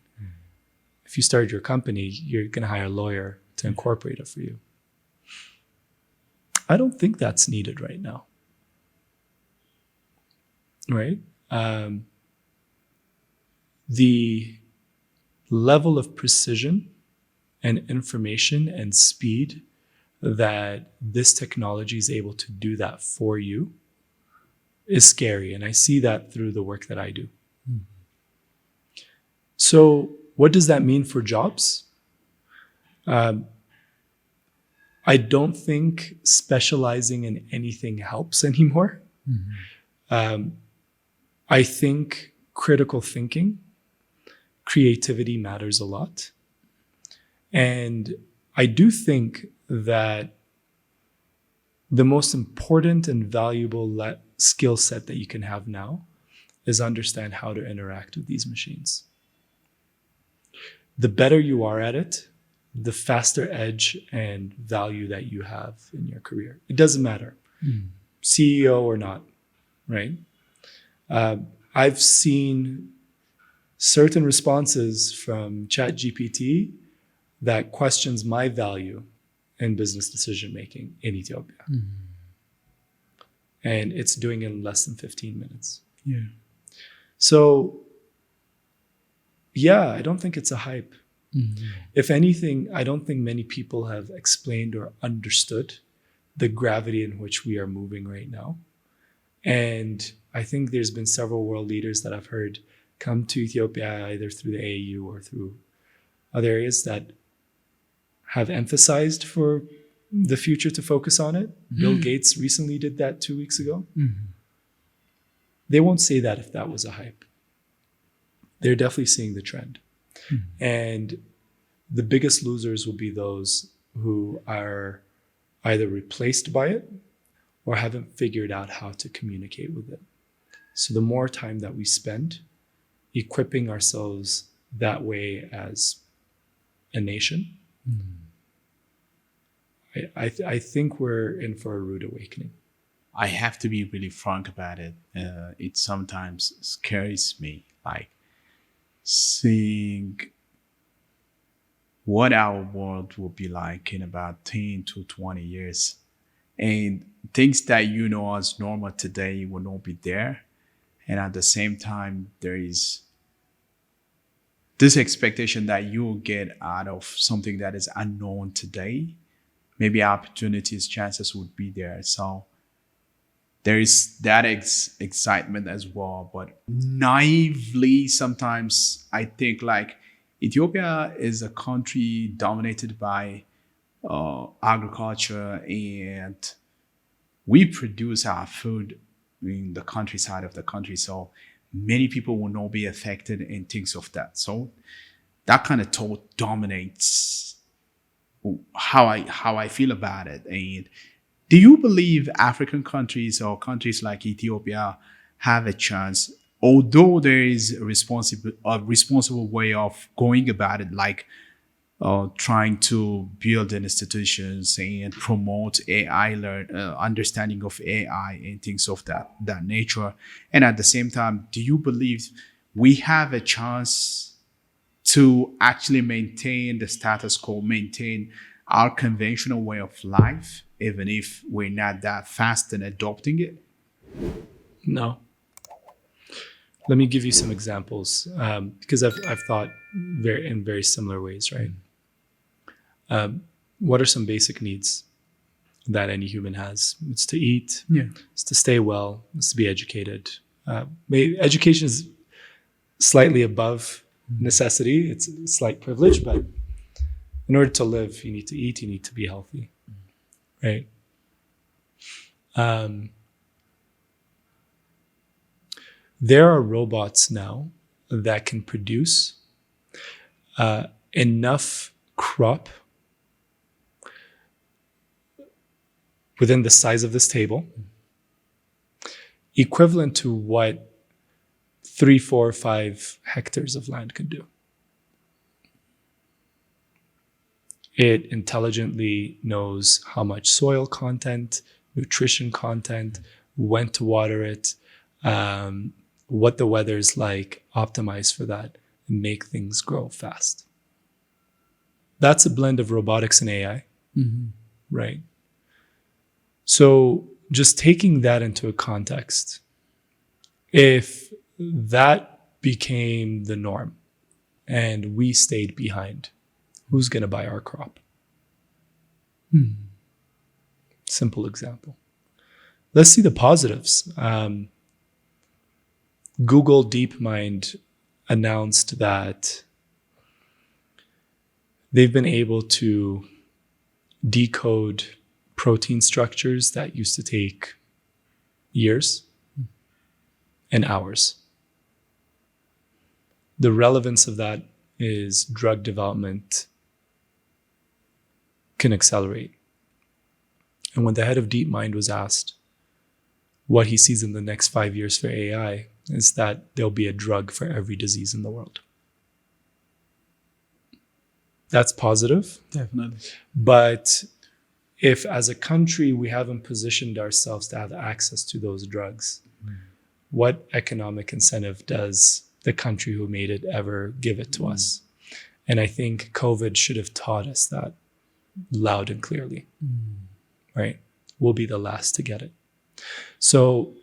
S1: If you started your company, you're going to hire a lawyer to incorporate it for you. I don't think that's needed right now, right? The level of precision and information and speed that this technology is able to do that for you is scary. And I see that through the work that I do. So what does that mean for jobs? I don't think specializing in anything helps anymore. I think critical thinking, creativity matters a lot. And I do think that the most important and valuable skill set that you can have now is understand how to interact with these machines. The better you are at it, the faster edge and value that you have in your career. It doesn't matter, CEO or not, right? I've seen certain responses from ChatGPT that questions my value in business decision-making in Ethiopia. And it's doing it in less than 15 minutes.
S2: Yeah.
S1: So, yeah, I don't think it's a hype. If anything, I don't think many people have explained or understood the gravity in which we are moving right now. And I think there's been several world leaders that I've heard come to Ethiopia either through the AAU or through other areas that have emphasized for the future to focus on it. Bill Gates recently did that 2 weeks ago. They won't say that if that was a hype. They're definitely seeing the trend. And the biggest losers will be those who are either replaced by it or haven't figured out how to communicate with it. So the more time that we spend equipping ourselves that way as a nation, I think we're in for a rude awakening.
S2: I have to be really frank about it. It sometimes scares me, like seeing what our world will be like in about 10 to 20 years. And things that you know as normal today will not be there. And at the same time, there is this expectation that you will get out of something that is unknown today. Maybe opportunities, chances would be there. So there is that excitement as well. But naively, sometimes I think like Ethiopia is a country dominated by agriculture, and we produce our food in the countryside of the country. So many people will not be affected and things of that. So that kind of thought dominates how I feel about it. And do you believe African countries or countries like Ethiopia have a chance, although there is a responsible way of going about it, like trying to build institutions and promote AI understanding of AI and things of that nature. And at the same time, do you believe we have a chance to actually maintain the status quo, maintain our conventional way of life, even if we're not that fast in adopting it?
S1: No. Let me give you some examples, because I've thought in very similar ways, right? What are some basic needs that any human has? It's to eat, it's to stay well, it's to be educated. Education is slightly above necessity. It's a slight privilege, but in order to live, you need to eat, you need to be healthy, right? There are robots now that can produce enough crop within the size of this table, equivalent to what 3, 4, 5 hectares of land could do. It intelligently knows how much soil content, nutrition content, when to water it, what the weather is like, optimize for that, and make things grow fast. That's a blend of robotics and AI, right? So just taking that into a context, if that became the norm and we stayed behind, who's going to buy our crop? Simple example. Let's see the positives. Google DeepMind announced that they've been able to decode protein structures that used to take years and hours. The relevance of that is drug development can accelerate. And when the head of DeepMind was asked what he sees in the next 5 years for AI, is that there'll be a drug for every disease in the world. That's positive.
S2: Definitely.
S1: But if as a country we haven't positioned ourselves to have access to those drugs, what economic incentive does the country who made it ever give it to us? And I think COVID should have taught us that loud and clearly, right? We'll be the last to get it. So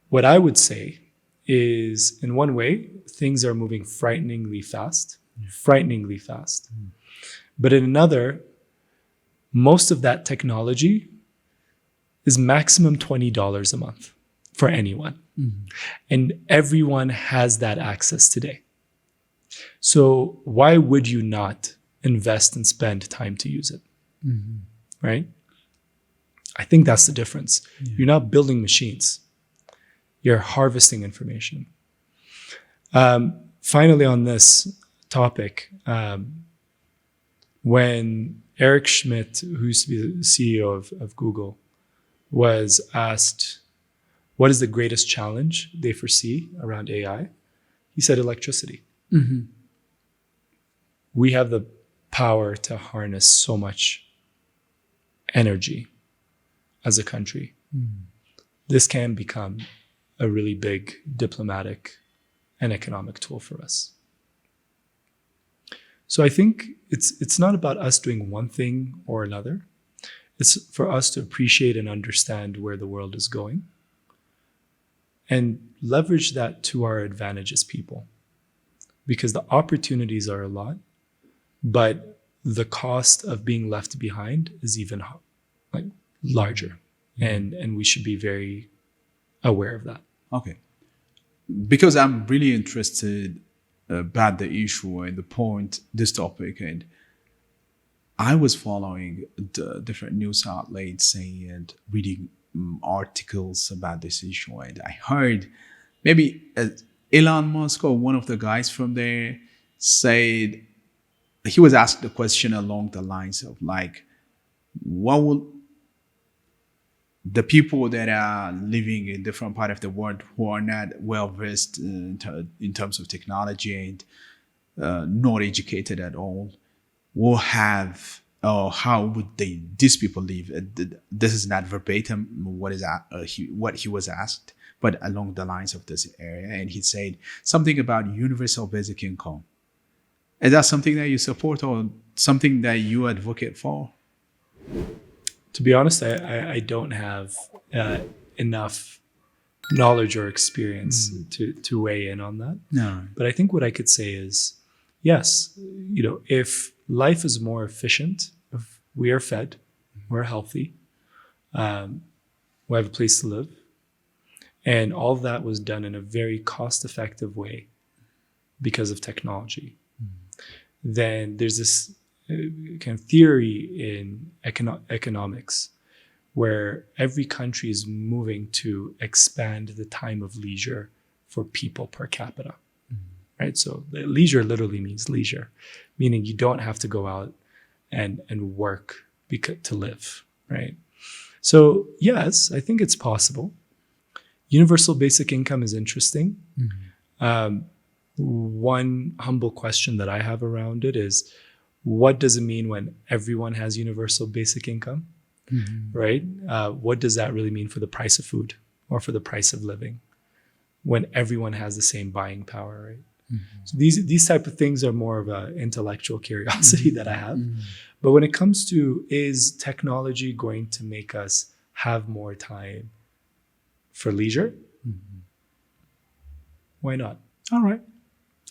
S1: what I would say is, in one way, things are moving frighteningly fast. But in another, most of that technology is maximum $20 a month for anyone. And everyone has that access today. So why would you not invest and spend time to use it? Right? I think that's the difference. You're not building machines. You're harvesting information. Finally, on this topic, when Eric Schmidt, who used to be the CEO of Google, was asked, what is the greatest challenge they foresee around AI? He said electricity. We have the power to harness so much energy as a country. This can become a really big diplomatic and economic tool for us. So I think it's not about us doing one thing or another. It's for us to appreciate and understand where the world is going and leverage that to our advantage as people. Because the opportunities are a lot, but the cost of being left behind is even larger. And we should be very aware of that.
S2: Okay. Because I'm really interested about the issue and the point, this topic, and I was following the different news outlets and reading articles about this issue, and I heard maybe Elon Musk or one of the guys from there said he was asked the question along the lines of like, what will the people that are living in different part of the world who are not well versed in terms of technology and not educated at all will have, or how would these people live? This is not verbatim what he was asked, but along the lines of this area. And he said something about universal basic income. Is that something that you support or something that you advocate for?
S1: To be honest, I don't have enough knowledge or experience to weigh in on that.
S2: No.
S1: But I think what I could say is, yes, if life is more efficient, if we are fed, we're healthy, we have a place to live, and all of that was done in a very cost-effective way because of technology, then there's this kind of theory in economics where every country is moving to expand the time of leisure for people per capita, right? So leisure literally means leisure, meaning you don't have to go out and work to live, right? So yes, I think it's possible. Universal basic income is interesting. One humble question that I have around it is, what does it mean when everyone has universal basic income, right? What does that really mean for the price of food or for the price of living when everyone has the same buying power, right? So these type of things are more of an intellectual curiosity that I have. But when it comes to, is technology going to make us have more time for leisure? Why not?
S2: All right.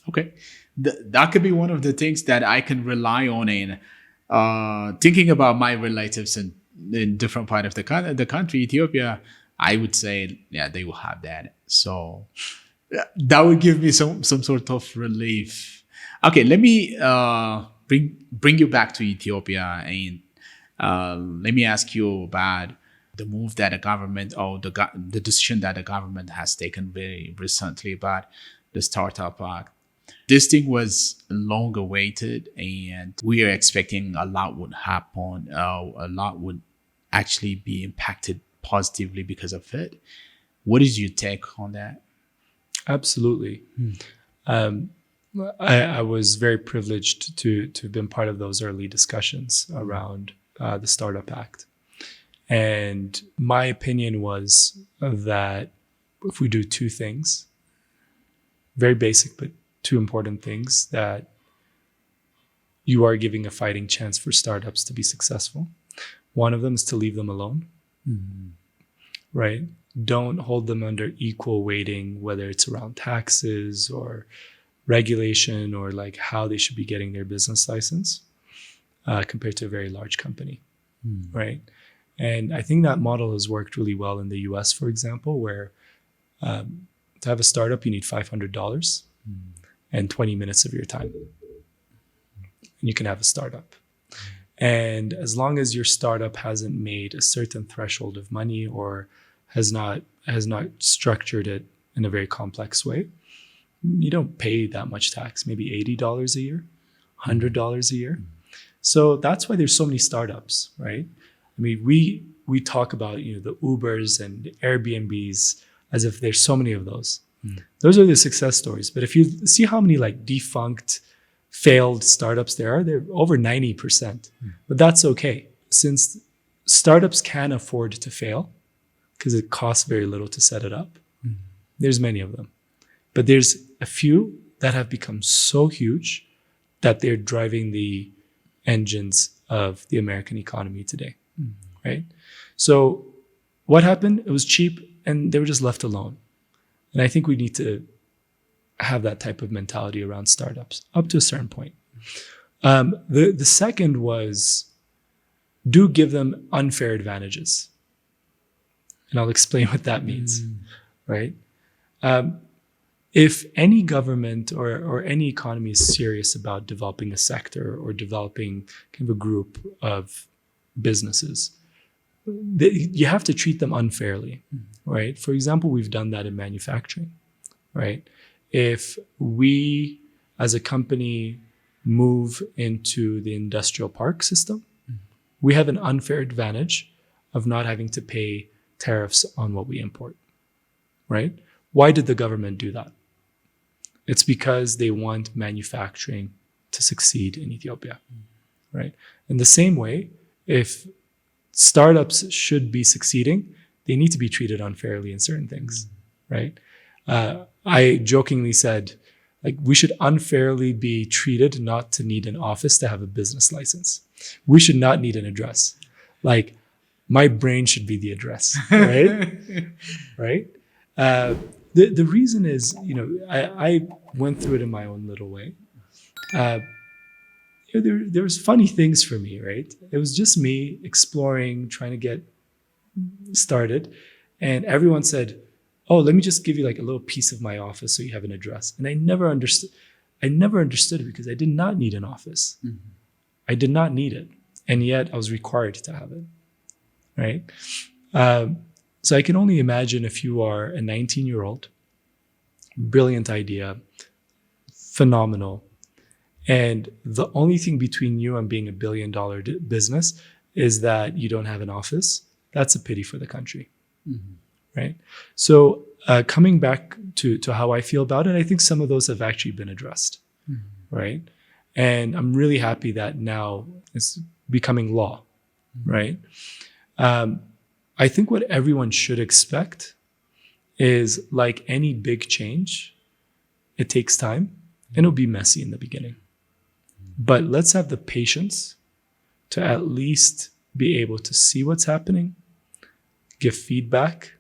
S2: Okay. That could be one of the things that I can rely on in thinking about my relatives in different part of the country, Ethiopia. I would say, yeah, they will have that. So that would give me some sort of relief. Okay, let me bring you back to Ethiopia, and let me ask you about the move that the government, or the decision that the government has taken very recently about the Startup Act. This thing was long awaited, and we are expecting a lot would happen. A lot would actually be impacted positively because of it. What is your take on that?
S1: Absolutely. I was very privileged to have been part of those early discussions around the Startup Act. And my opinion was that if we do two things, very basic, but two important things, that you are giving a fighting chance for startups to be successful. One of them is to leave them alone, right? Don't hold them under equal weighting, whether it's around taxes or regulation or like how they should be getting their business license compared to a very large company, right? And I think that model has worked really well in the US, for example, where to have a startup, you need $500 and 20 minutes of your time. And you can have a startup. And as long as your startup hasn't made a certain threshold of money or has not structured it in a very complex way, you don't pay that much tax, maybe $80 a year, $100 a year. So that's why there's so many startups, right? I mean, we talk about, the Ubers and the Airbnbs as if there's so many of those. Those are the success stories. But if you see how many like defunct, failed startups there are, they're over 90%. But that's okay, since startups can afford to fail because it costs very little to set it up. There's many of them. But there's a few that have become so huge that they're driving the engines of the American economy today, right? So what happened? It was cheap and they were just left alone. And I think we need to have that type of mentality around startups up to a certain point. The second was, do give them unfair advantages. And I'll explain what that means, right? If any government or any economy is serious about developing a sector or developing kind of a group of businesses, you have to treat them unfairly, right? For example, we've done that in manufacturing, right? If we as a company move into the industrial park system, we have an unfair advantage of not having to pay tariffs on what we import, right? Why did the government do that? It's because they want manufacturing to succeed in Ethiopia, right? In the same way, if startups should be succeeding, they need to be treated unfairly in certain things, right? I jokingly said, like, we should unfairly be treated not to need an office to have a business license. We should not need an address. Like, my brain should be the address, right? Right? The reason is, I went through it in my own little way. There was funny things for me, right? It was just me exploring, trying to get started, and everyone said, "Oh, let me just give you like a little piece of my office so you have an address." And I never understood. I never understood it because I did not need an office. I did not need it, and yet I was required to have it, right? So I can only imagine if you are a 19-year-old, brilliant idea, phenomenal, and the only thing between you and being $1 billion business is that you don't have an office. That's a pity for the country, right? So coming back to how I feel about it, I think some of those have actually been addressed, right? And I'm really happy that now it's becoming law, right? I think what everyone should expect is, like any big change, it takes time and it'll be messy in the beginning. But let's have the patience to at least be able to see what's happening, give feedback,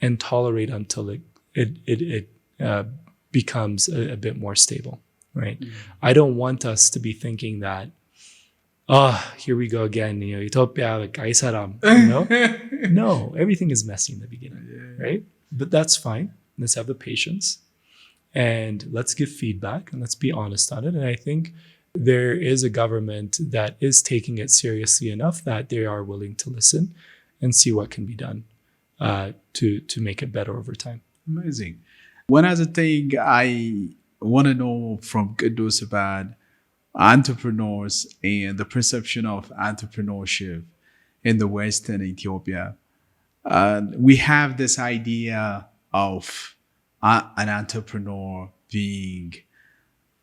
S1: and tolerate until it becomes a bit more stable, right? I don't want us to be thinking that, here we go again, Ethiopia, like Kaisaram, No, everything is messy in the beginning, right? But that's fine. Let's have the patience and let's give feedback and let's be honest on it. And I think there is a government that is taking it seriously enough that they are willing to listen and see what can be done to make it better over time.
S2: Amazing. One other thing I want to know from Kadus about entrepreneurs and the perception of entrepreneurship in the Western Ethiopia. We have this idea of an entrepreneur being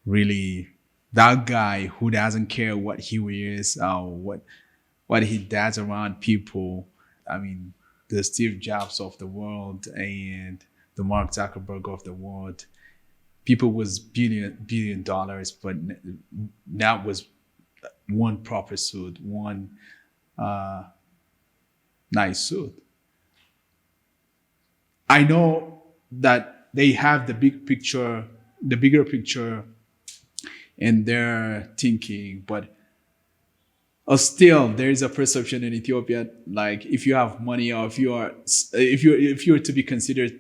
S2: really that guy who doesn't care what he wears or what he does around people. I mean, the Steve Jobs of the world and the Mark Zuckerberg of the world. People was billion dollars, but that was one proper suit, one nice suit. I know that they have the bigger picture in their thinking, but still there is a perception in Ethiopia, like if you have money or if you're to be considered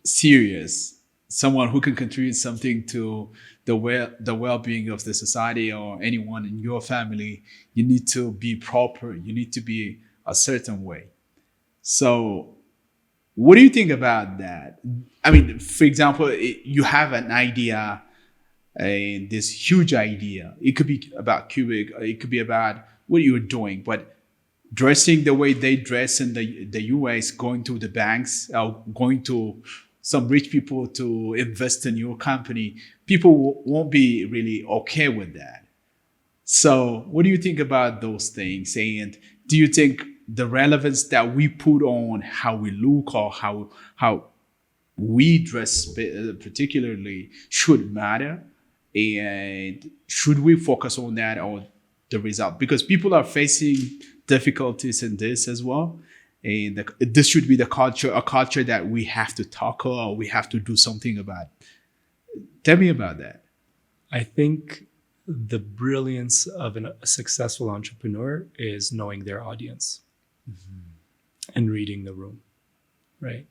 S2: serious, someone who can contribute something to the well-being of the society or anyone in your family, you need to be proper. You need to be a certain way. So what do you think about that? I mean, for example, you have an idea, this huge idea. It could be about Kubik. It could be about what you're doing, but dressing the way they dress in the US, going to the banks, going to some rich people to invest in your company, people won't be really okay with that. So what do you think about those things? And do you think the relevance that we put on how we look or how we dress particularly should matter? And should we focus on that or the result? Because people are facing difficulties in this as well. And this should be a culture that we have to tackle or we have to do something about. Tell me about that.
S1: I think the brilliance of a successful entrepreneur is knowing their audience and reading the room, right?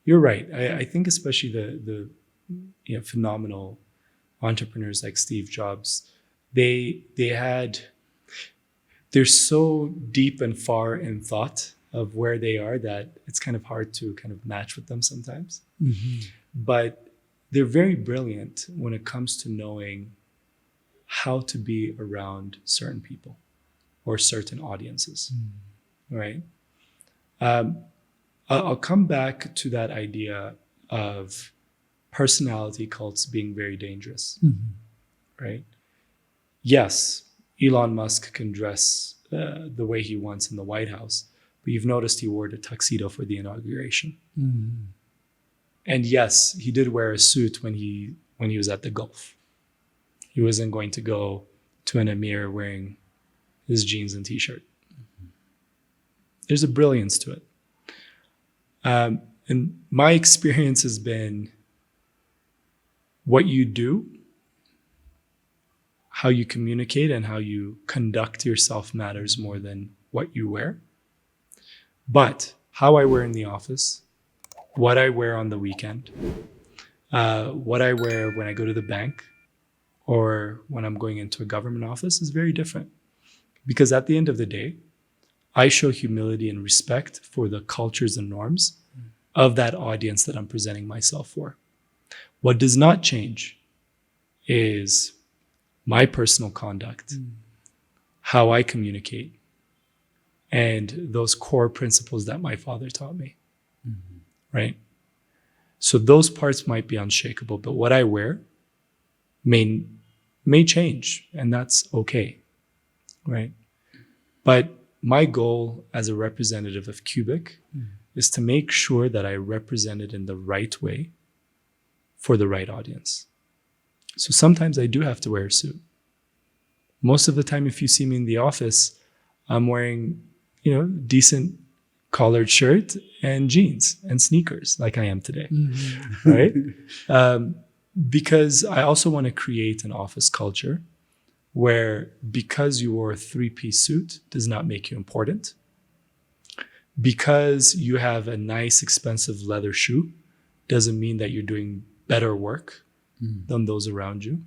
S1: You're right. I think especially the phenomenal entrepreneurs like Steve Jobs, they're so deep and far in thought of where they are that it's kind of hard to kind of match with them sometimes.
S2: Mhm.
S1: But they're very brilliant when it comes to knowing how to be around certain people or certain audiences, right? I'll come back to that idea of personality cults being very dangerous,
S2: Mhm.
S1: right? Yes, Elon Musk can dress the way he wants in the White House, but you've noticed he wore the tuxedo for the inauguration.
S2: Mhm.
S1: And yes, he did wear a suit when he was at the Gulf. He wasn't going to go to an emir wearing his jeans and t-shirt. There's a brilliance to it. And my experience has been what you do, how you communicate, and how you conduct yourself matters more than what you wear. But how I wear in the office, what I wear on the weekend, what I wear when I go to the bank or when I'm going into a government office is very different. Because at the end of the day, I show humility and respect for the cultures and norms of that audience that I'm presenting myself for. What does not change is my personal conduct, how I communicate, and those core principles that my father taught me, right? So those parts might be unshakable, but what I wear may change, and that's okay, right? But my goal as a representative of Kubik is to make sure that I represent it in the right way for the right audience. So sometimes I do have to wear a suit. Most of the time, if you see me in the office, I'm wearing, decent collared shirt and jeans and sneakers like I am today, right? Because I also want to create an office culture where because you wore a three-piece suit does not make you important. Because you have a nice, expensive leather shoe doesn't mean that you're doing better work than those around you.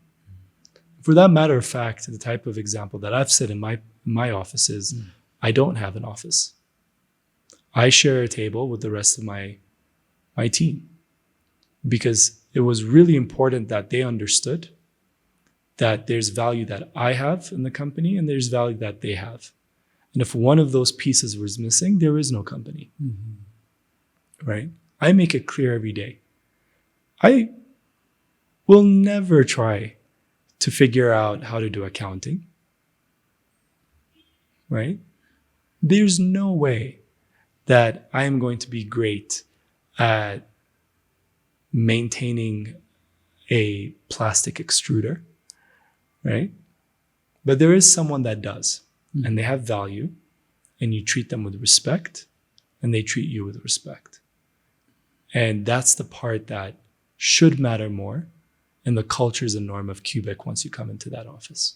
S1: For that matter of fact, the type of example that I've set in my office is I don't have an office. I share a table with the rest of my team because it was really important that they understood that there's value that I have in the company and there's value that they have. And if one of those pieces was missing, there is no company, right? I make it clear every day. I will never try to figure out how to do accounting, right? There's no way that I am going to be great at maintaining a plastic extruder, right? But there is someone that does, and they have value, and you treat them with respect, and they treat you with respect. And that's the part that should matter more in the cultures and norm of Kubik once you come into that office.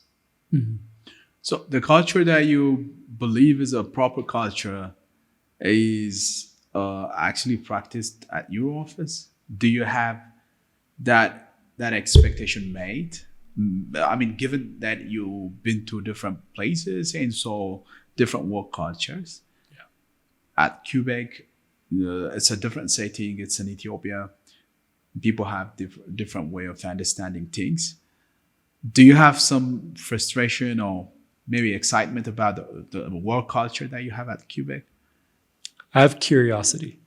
S2: So the culture that you believe is a proper culture is actually practiced at your office? Do you have that expectation made? I mean, given that you've been to different places and so different work cultures, at Kubik, it's a different setting. It's in Ethiopia. People have different way of understanding things. Do you have some frustration or maybe excitement about the work culture that you have at Kubik?
S1: I have curiosity.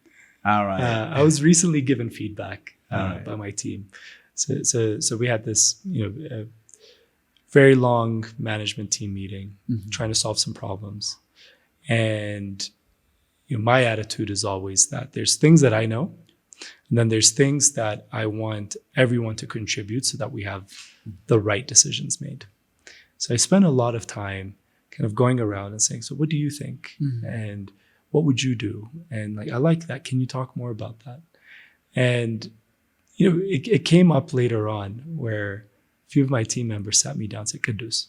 S2: All right.
S1: I was recently given feedback
S2: Right.
S1: by my team. So we had this, a very long management team meeting, trying to solve some problems. And my attitude is always that there's things that I know, and then there's things that I want everyone to contribute so that we have the right decisions made. So I spent a lot of time kind of going around and saying, so what do you think? And what would you do? And I like that. Can you talk more about that? And, it came up later on where a few of my team members sat me down and said, Kadus,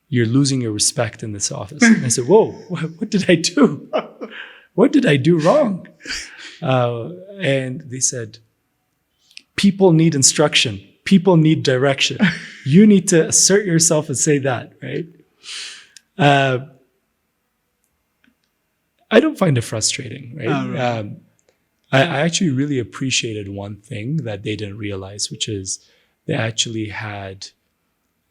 S1: you're losing your respect in this office. And I said, whoa, what did I do? What did I do wrong? And they said, people need instruction. People need direction. You need to assert yourself and say that, right? I don't find it frustrating, right?
S2: All right.
S1: I actually really appreciated one thing that they didn't realize, which is they actually had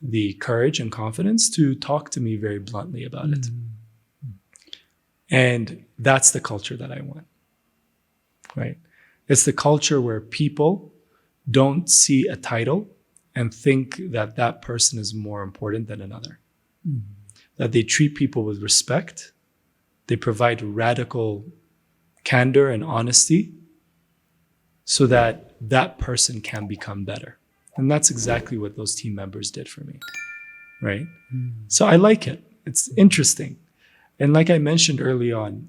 S1: the courage and confidence to talk to me very bluntly about it. And that's the culture that I want, right? It's the culture where people don't see a title and think that that person is more important than another. That they treat people with respect. They provide radical candor and honesty so that that person can become better. And that's exactly what those team members did for me, right? So I like it. It's interesting. And like I mentioned early on,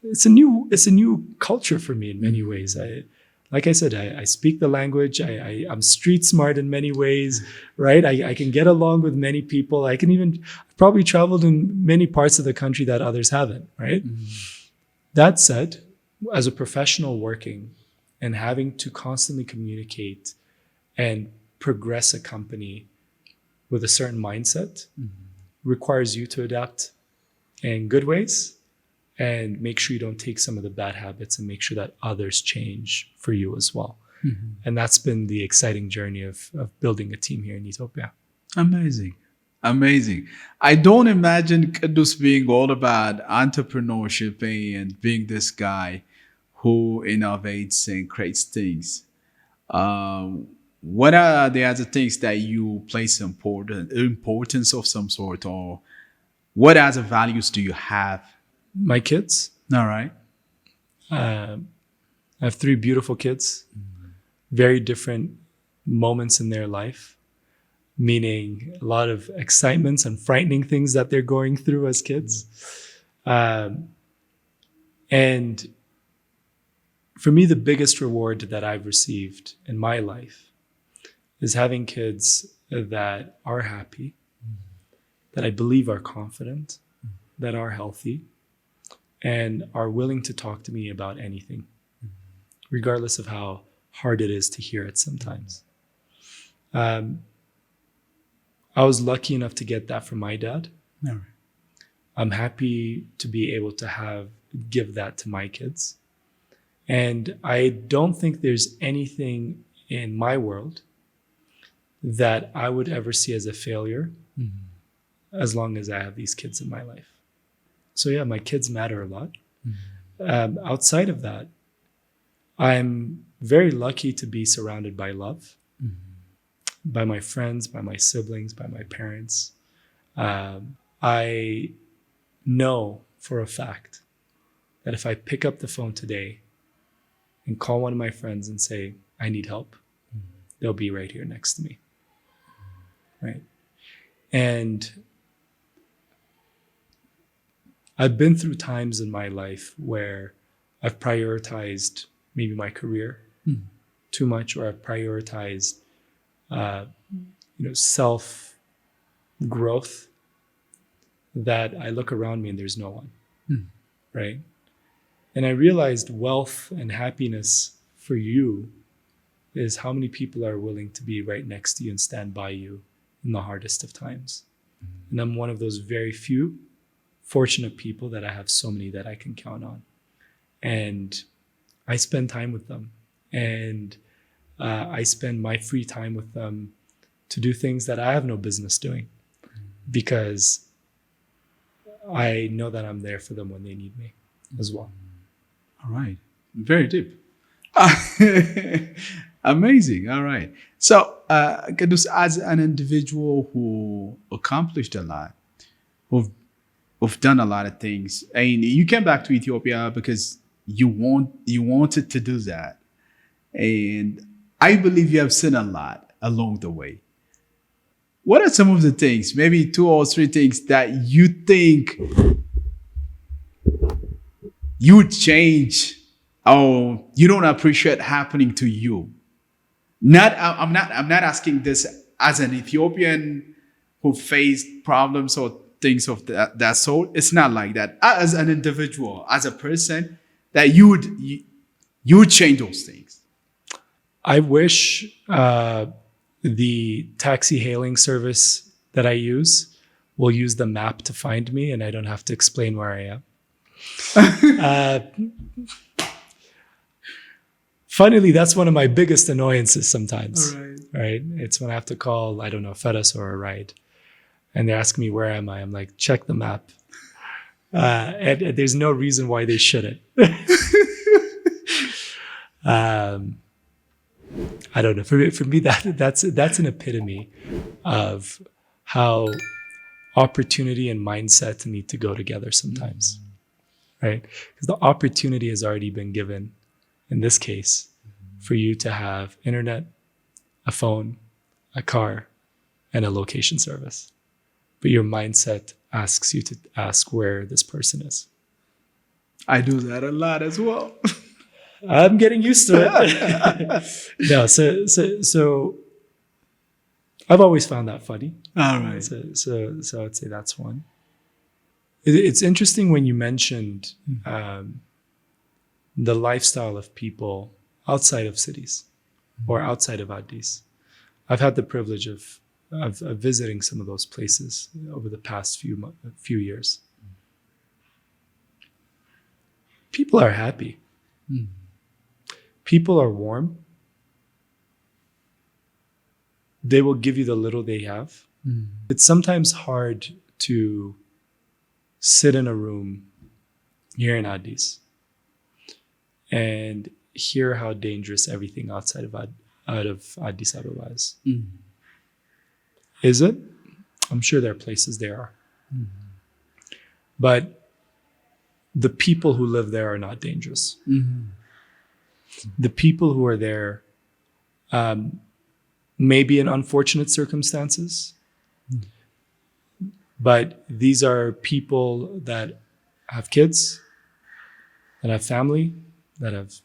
S1: it's a new culture for me in many ways. Like I said, I speak the language. I'm street smart in many ways, right? I can get along with many people. I can even probably traveled in many parts of the country that others haven't, right? That said, as a professional working and having to constantly communicate and progress a company with a certain mindset requires you to adapt in good ways and make sure you don't take some of the bad habits and make sure that others change for you as well. And that's been the exciting journey of building a team here in Ethiopia.
S2: Amazing. Amazing. I don't imagine Kadus being all about entrepreneurship and being this guy who innovates and creates things. What are the other things that you place importance of some sort, or what other values do you have?
S1: My kids,
S2: All right.
S1: I have 3 beautiful kids, very different moments in their life, meaning a lot of excitements and frightening things that they're going through as kids. And for me, the biggest reward that I've received in my life is having kids that are happy, that I believe are confident, that are healthy, and are willing to talk to me about anything, regardless of how hard it is to hear it sometimes. I was lucky enough to get that from my dad.
S2: All right.
S1: I'm happy to be able to give that to my kids. And I don't think there's anything in my world that I would ever see as a failure as long as I have these kids in my life. So yeah, my kids matter a lot. Outside of that, I'm very lucky to be surrounded by love, by my friends, by my siblings, by my parents. I know for a fact that if I pick up the phone today and call one of my friends and say, I need help, they'll be right here next to me, right? And I've been through times in my life where I've prioritized maybe my career too much, or I've prioritized, self growth, that I look around me and there's no one, right? And I realized wealth and happiness for you is how many people are willing to be right next to you and stand by you in the hardest of times. And I'm one of those very few fortunate people that I have so many that I can count on. And I spend time with them. And I spend my free time with them to do things that I have no business doing, because I know that I'm there for them when they need me as well.
S2: All right. Very deep. Amazing. All right. So, Kadus, as an individual who accomplished a lot, who've done a lot of things, and you came back to Ethiopia because you wanted to do that, and I believe you have seen a lot along the way. What are some of the things, maybe 2 or 3 things, that you think you would change or you don't appreciate happening to you? I'm not asking this as an Ethiopian who faced problems or things of that sort. It's not like that. As an individual, as a person, that you would change those things.
S1: I wish the taxi hailing service that I use will use the map to find me, and I don't have to explain where I am. Funnily, that's one of my biggest annoyances sometimes. Right? It's when I have to call, I don't know, Kadus or a ride, and they're asking me where am I. I'm like, check the map. And there's no reason why they shouldn't. I don't know. For me, that's an epitome of how opportunity and mindset need to go together sometimes, right? Because the opportunity has already been given, in this case, for you to have internet, a phone, a car, and a location service. But your mindset asks you to ask where this person is.
S2: I do that a lot as well.
S1: I'm getting used to it. No, so I've always found that funny.
S2: All right.
S1: So I'd say that's one. It's interesting when you mentioned the lifestyle of people outside of cities or outside of Addis. I've had the privilege of visiting some of those places over the past few years. People are happy. People are warm. They will give you the little they have. It's sometimes hard to sit in a room here in Addis and hear how dangerous everything outside of Addis Ababa is. Is it? I'm sure there are places there are. But the people who live there are not dangerous. The people who are there may be in unfortunate circumstances, but these are people that have kids, that have family, that have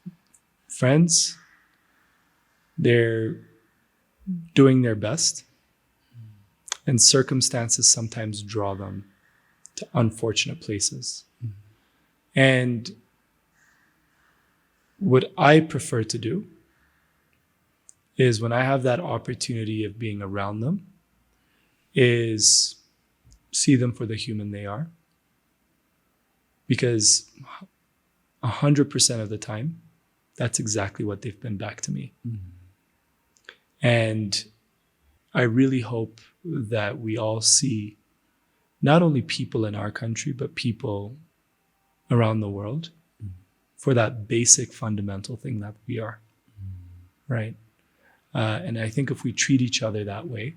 S1: friends. They're doing their best, and circumstances sometimes draw them to unfortunate places. And what I prefer to do is, when I have that opportunity of being around them, is see them for the human they are. Because 100% of the time, that's exactly what they've been back to me. And I really hope that we all see not only people in our country, but people around the world for that basic fundamental thing that we are, right? And I think if we treat each other that way,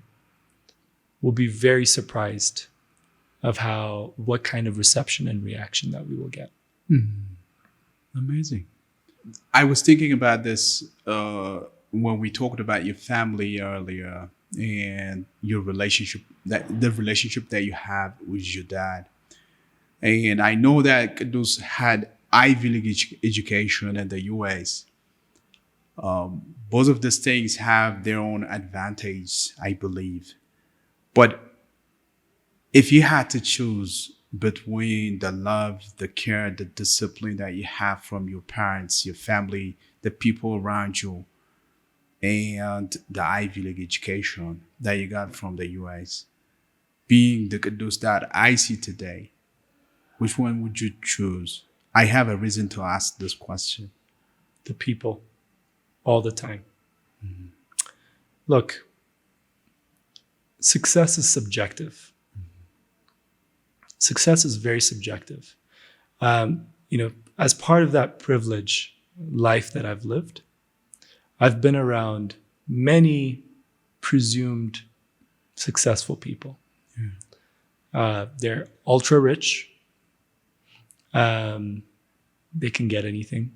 S1: we'll be very surprised of what kind of reception and reaction that we will get.
S2: Amazing. I was thinking about this when we talked about your family earlier and your relationship, the relationship that you have with your dad. And I know that Kadus had Ivy League education in the US. Both of these things have their own advantage, I believe. But if you had to choose between the love, the care, the discipline that you have from your parents, your family, the people around you, and the Ivy League education that you got from the US, being the Kadus that I see today, which one would you choose? I have a reason to ask this question.
S1: The people, all the time. Look, success is subjective. Success is very subjective. As part of that privilege life that I've lived, I've been around many presumed successful people. They're ultra rich. They can get anything.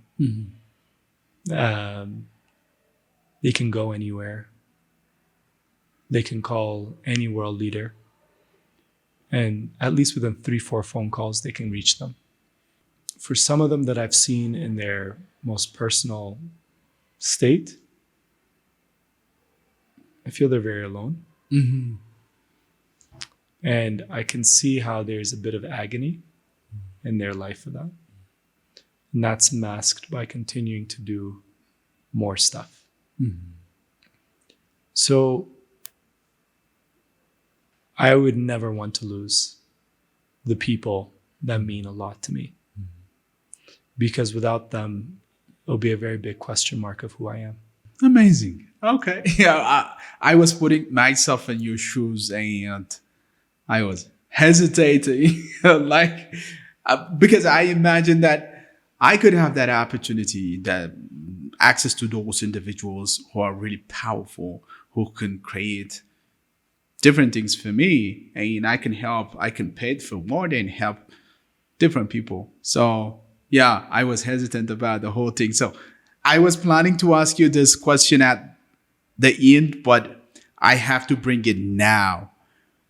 S1: They can go anywhere. They can call any world leader. And at least within 3-4 phone calls, they can reach them. For some of them that I've seen in their most personal state, I feel they're very alone. And I can see how there's a bit of agony in their life for that. And that's masked by continuing to do more stuff. So I would never want to lose the people that mean a lot to me, because without them, it'll be a very big question mark of who I am.
S2: Amazing. Okay. Yeah, I was putting myself in your shoes and I was hesitating, like, because I imagine that I could have that opportunity, that access to those individuals who are really powerful, who can create different things for me, and I can pay it forward and help different people. So yeah, I was hesitant about the whole thing. So I was planning to ask you this question at the end, but I have to bring it now.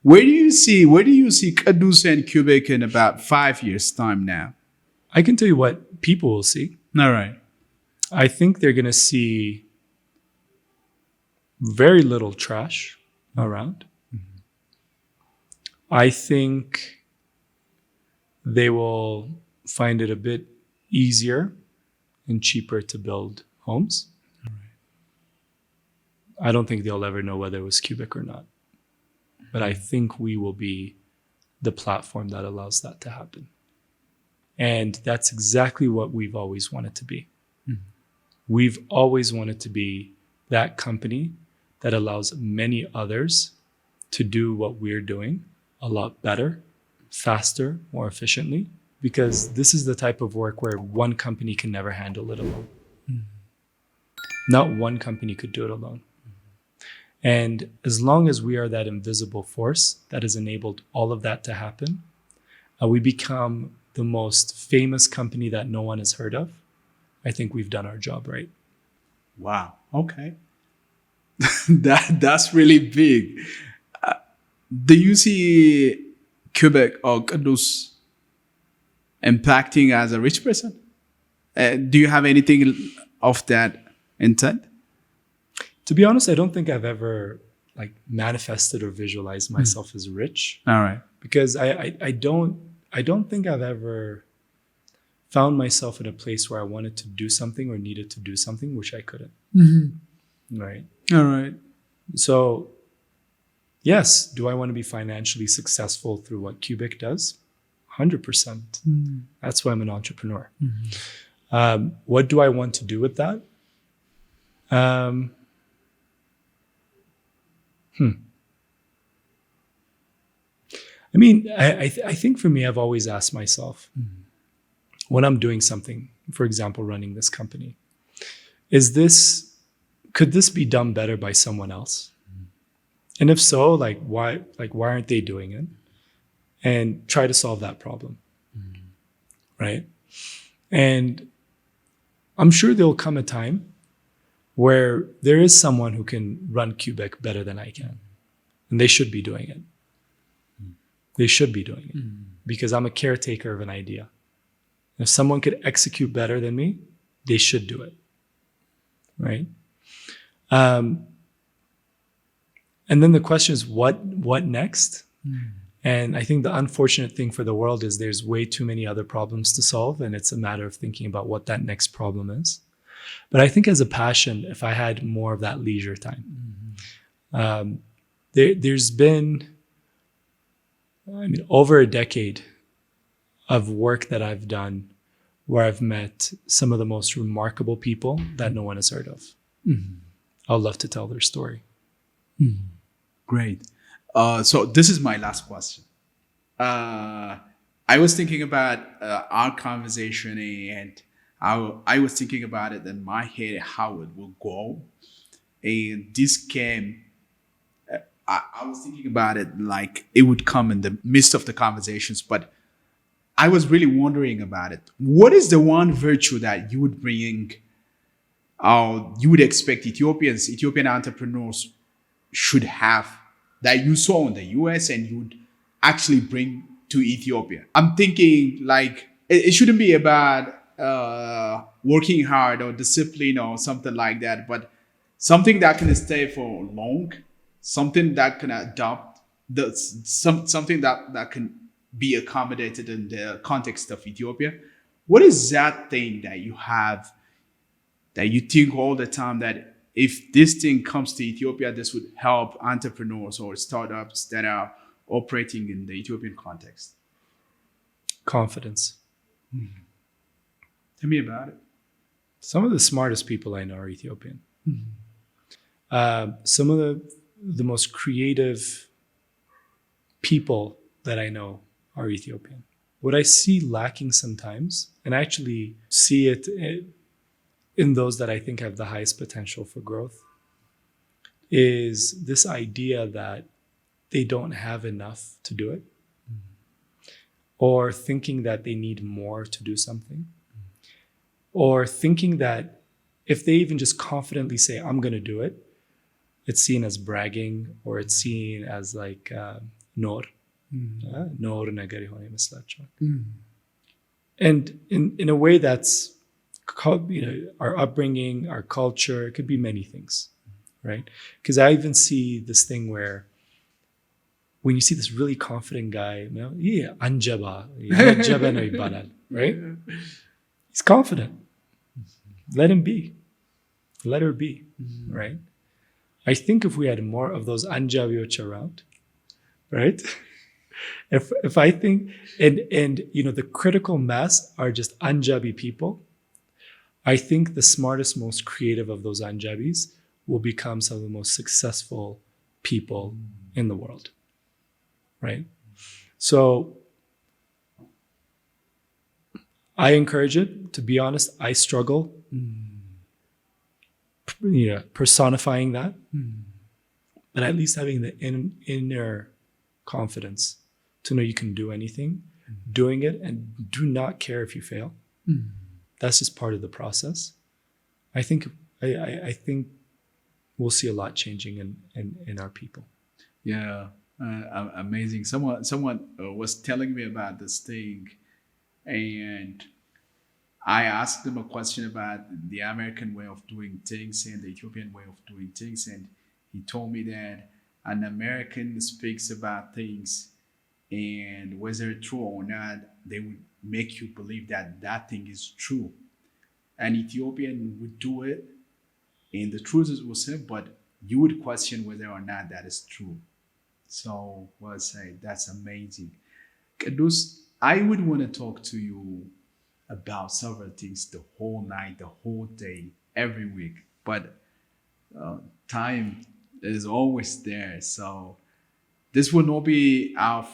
S2: Where do you see Kadus and Kubik in about 5 years time now?
S1: I can tell you what people will see.
S2: All right.
S1: I think they're going to see very little trash around. I think they will find it a bit easier and cheaper to build homes. I don't think they'll ever know whether it was Kubik or not. But I think we will be the platform that allows that to happen. And that's exactly what we've always wanted to be. We've always wanted to be that company that allows many others to do what we're doing a lot better, faster, more efficiently, because this is the type of work where one company can never handle it alone. Not one company could do it alone. And as long as we are that invisible force that has enabled all of that to happen, we become the most famous company that no one has heard of. I think we've done our job right.
S2: Wow. Okay. That's really big. Do you see Kubik or Kadus impacting as a rich person? Do you have anything of that intent?
S1: To be honest, I don't think I've ever like manifested or visualized myself as rich.
S2: All right.
S1: Because I don't think I've ever found myself in a place where I wanted to do something or needed to do something which I couldn't. Right.
S2: All right.
S1: So yes, do I want to be financially successful through what Kubik does? 100%. That's why I'm an entrepreneur. What do I want to do with that? I mean, I think for me, I've always asked myself, when I'm doing something, for example, running this company, could this be done better by someone else? And if so, why aren't they doing it? And try to solve that problem. Right? And I'm sure there'll come a time where there is someone who can run Kubik better than I can. And they should be doing it. They should be doing it because I'm a caretaker of an idea. If someone could execute better than me, they should do it. Right? And then the question is, what next? And I think the unfortunate thing for the world is there's way too many other problems to solve, and it's a matter of thinking about what that next problem is. But I think as a passion, if I had more of that leisure time, there's been, over a decade of work that I've done where I've met some of the most remarkable people that no one has heard of. I'd love to tell their story.
S2: Great. So this is my last question. I was thinking about our conversation, and I was thinking about it in my head, how it will go. And this came, I was thinking about it like it would come in the midst of the conversations, but I was really wondering about it. What is the one virtue that you would bring, you would expect Ethiopian entrepreneurs should have, that you saw in the US and you would actually bring to Ethiopia? I'm thinking like it shouldn't be about working hard or discipline or something like that, but something that can stay for long, something that can adopt something that can be accommodated in the context of Ethiopia. What is that thing that you have that you think all the time that if this thing comes to Ethiopia, this would help entrepreneurs or startups that are operating in the Ethiopian context?
S1: Confidence.
S2: Tell me about it.
S1: Some of the smartest people I know are Ethiopian. Some of the most creative people that I know are Ethiopian. What I see lacking sometimes, and I actually see it in those that I think have the highest potential for growth, is this idea that they don't have enough to do it, or thinking that they need more to do something, or thinking that if they even just confidently say, I'm going to do it, it's seen as bragging, or it's seen as like nor. ነውር ነገር የሆነ ይመስላቸዋል. And in a way that's, our upbringing, our culture, it could be many things, right? Because I even see this thing where when you see this really confident guy, anjaba, anjaba ነው ይባላል, right? He's confident. Let him be. Let her be, right? I think if we had more of those anjabioch around, right? If I think, and the critical mass are just Anjabi people, I think the smartest, most creative of those Anjabis will become some of the most successful people in the world, right? So I encourage it. To be honest, I struggle, personifying that, but at least having the inner confidence to know you can do anything, doing it, and do not care if you fail. That's just part of the process. I think we'll see a lot changing in our people.
S2: Yeah, amazing. Someone was telling me about this thing, and I asked them a question about the American way of doing things and the Ethiopian way of doing things, and he told me that an American speaks about things, and whether true or not, they would make you believe that that thing is true. An Ethiopian would do it, and the truth is will say, but you would question whether or not that is true. So, well said. That's amazing. Kadus, I would want to talk to you about several things the whole night, the whole day, every week, but time is always there. So this will not be our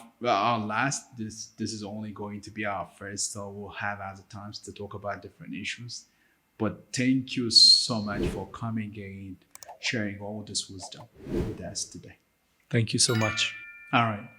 S2: last. This is only going to be our first. So we'll have other times to talk about different issues. But thank you so much for coming and sharing all this wisdom with us today.
S1: Thank you so much.
S2: All right.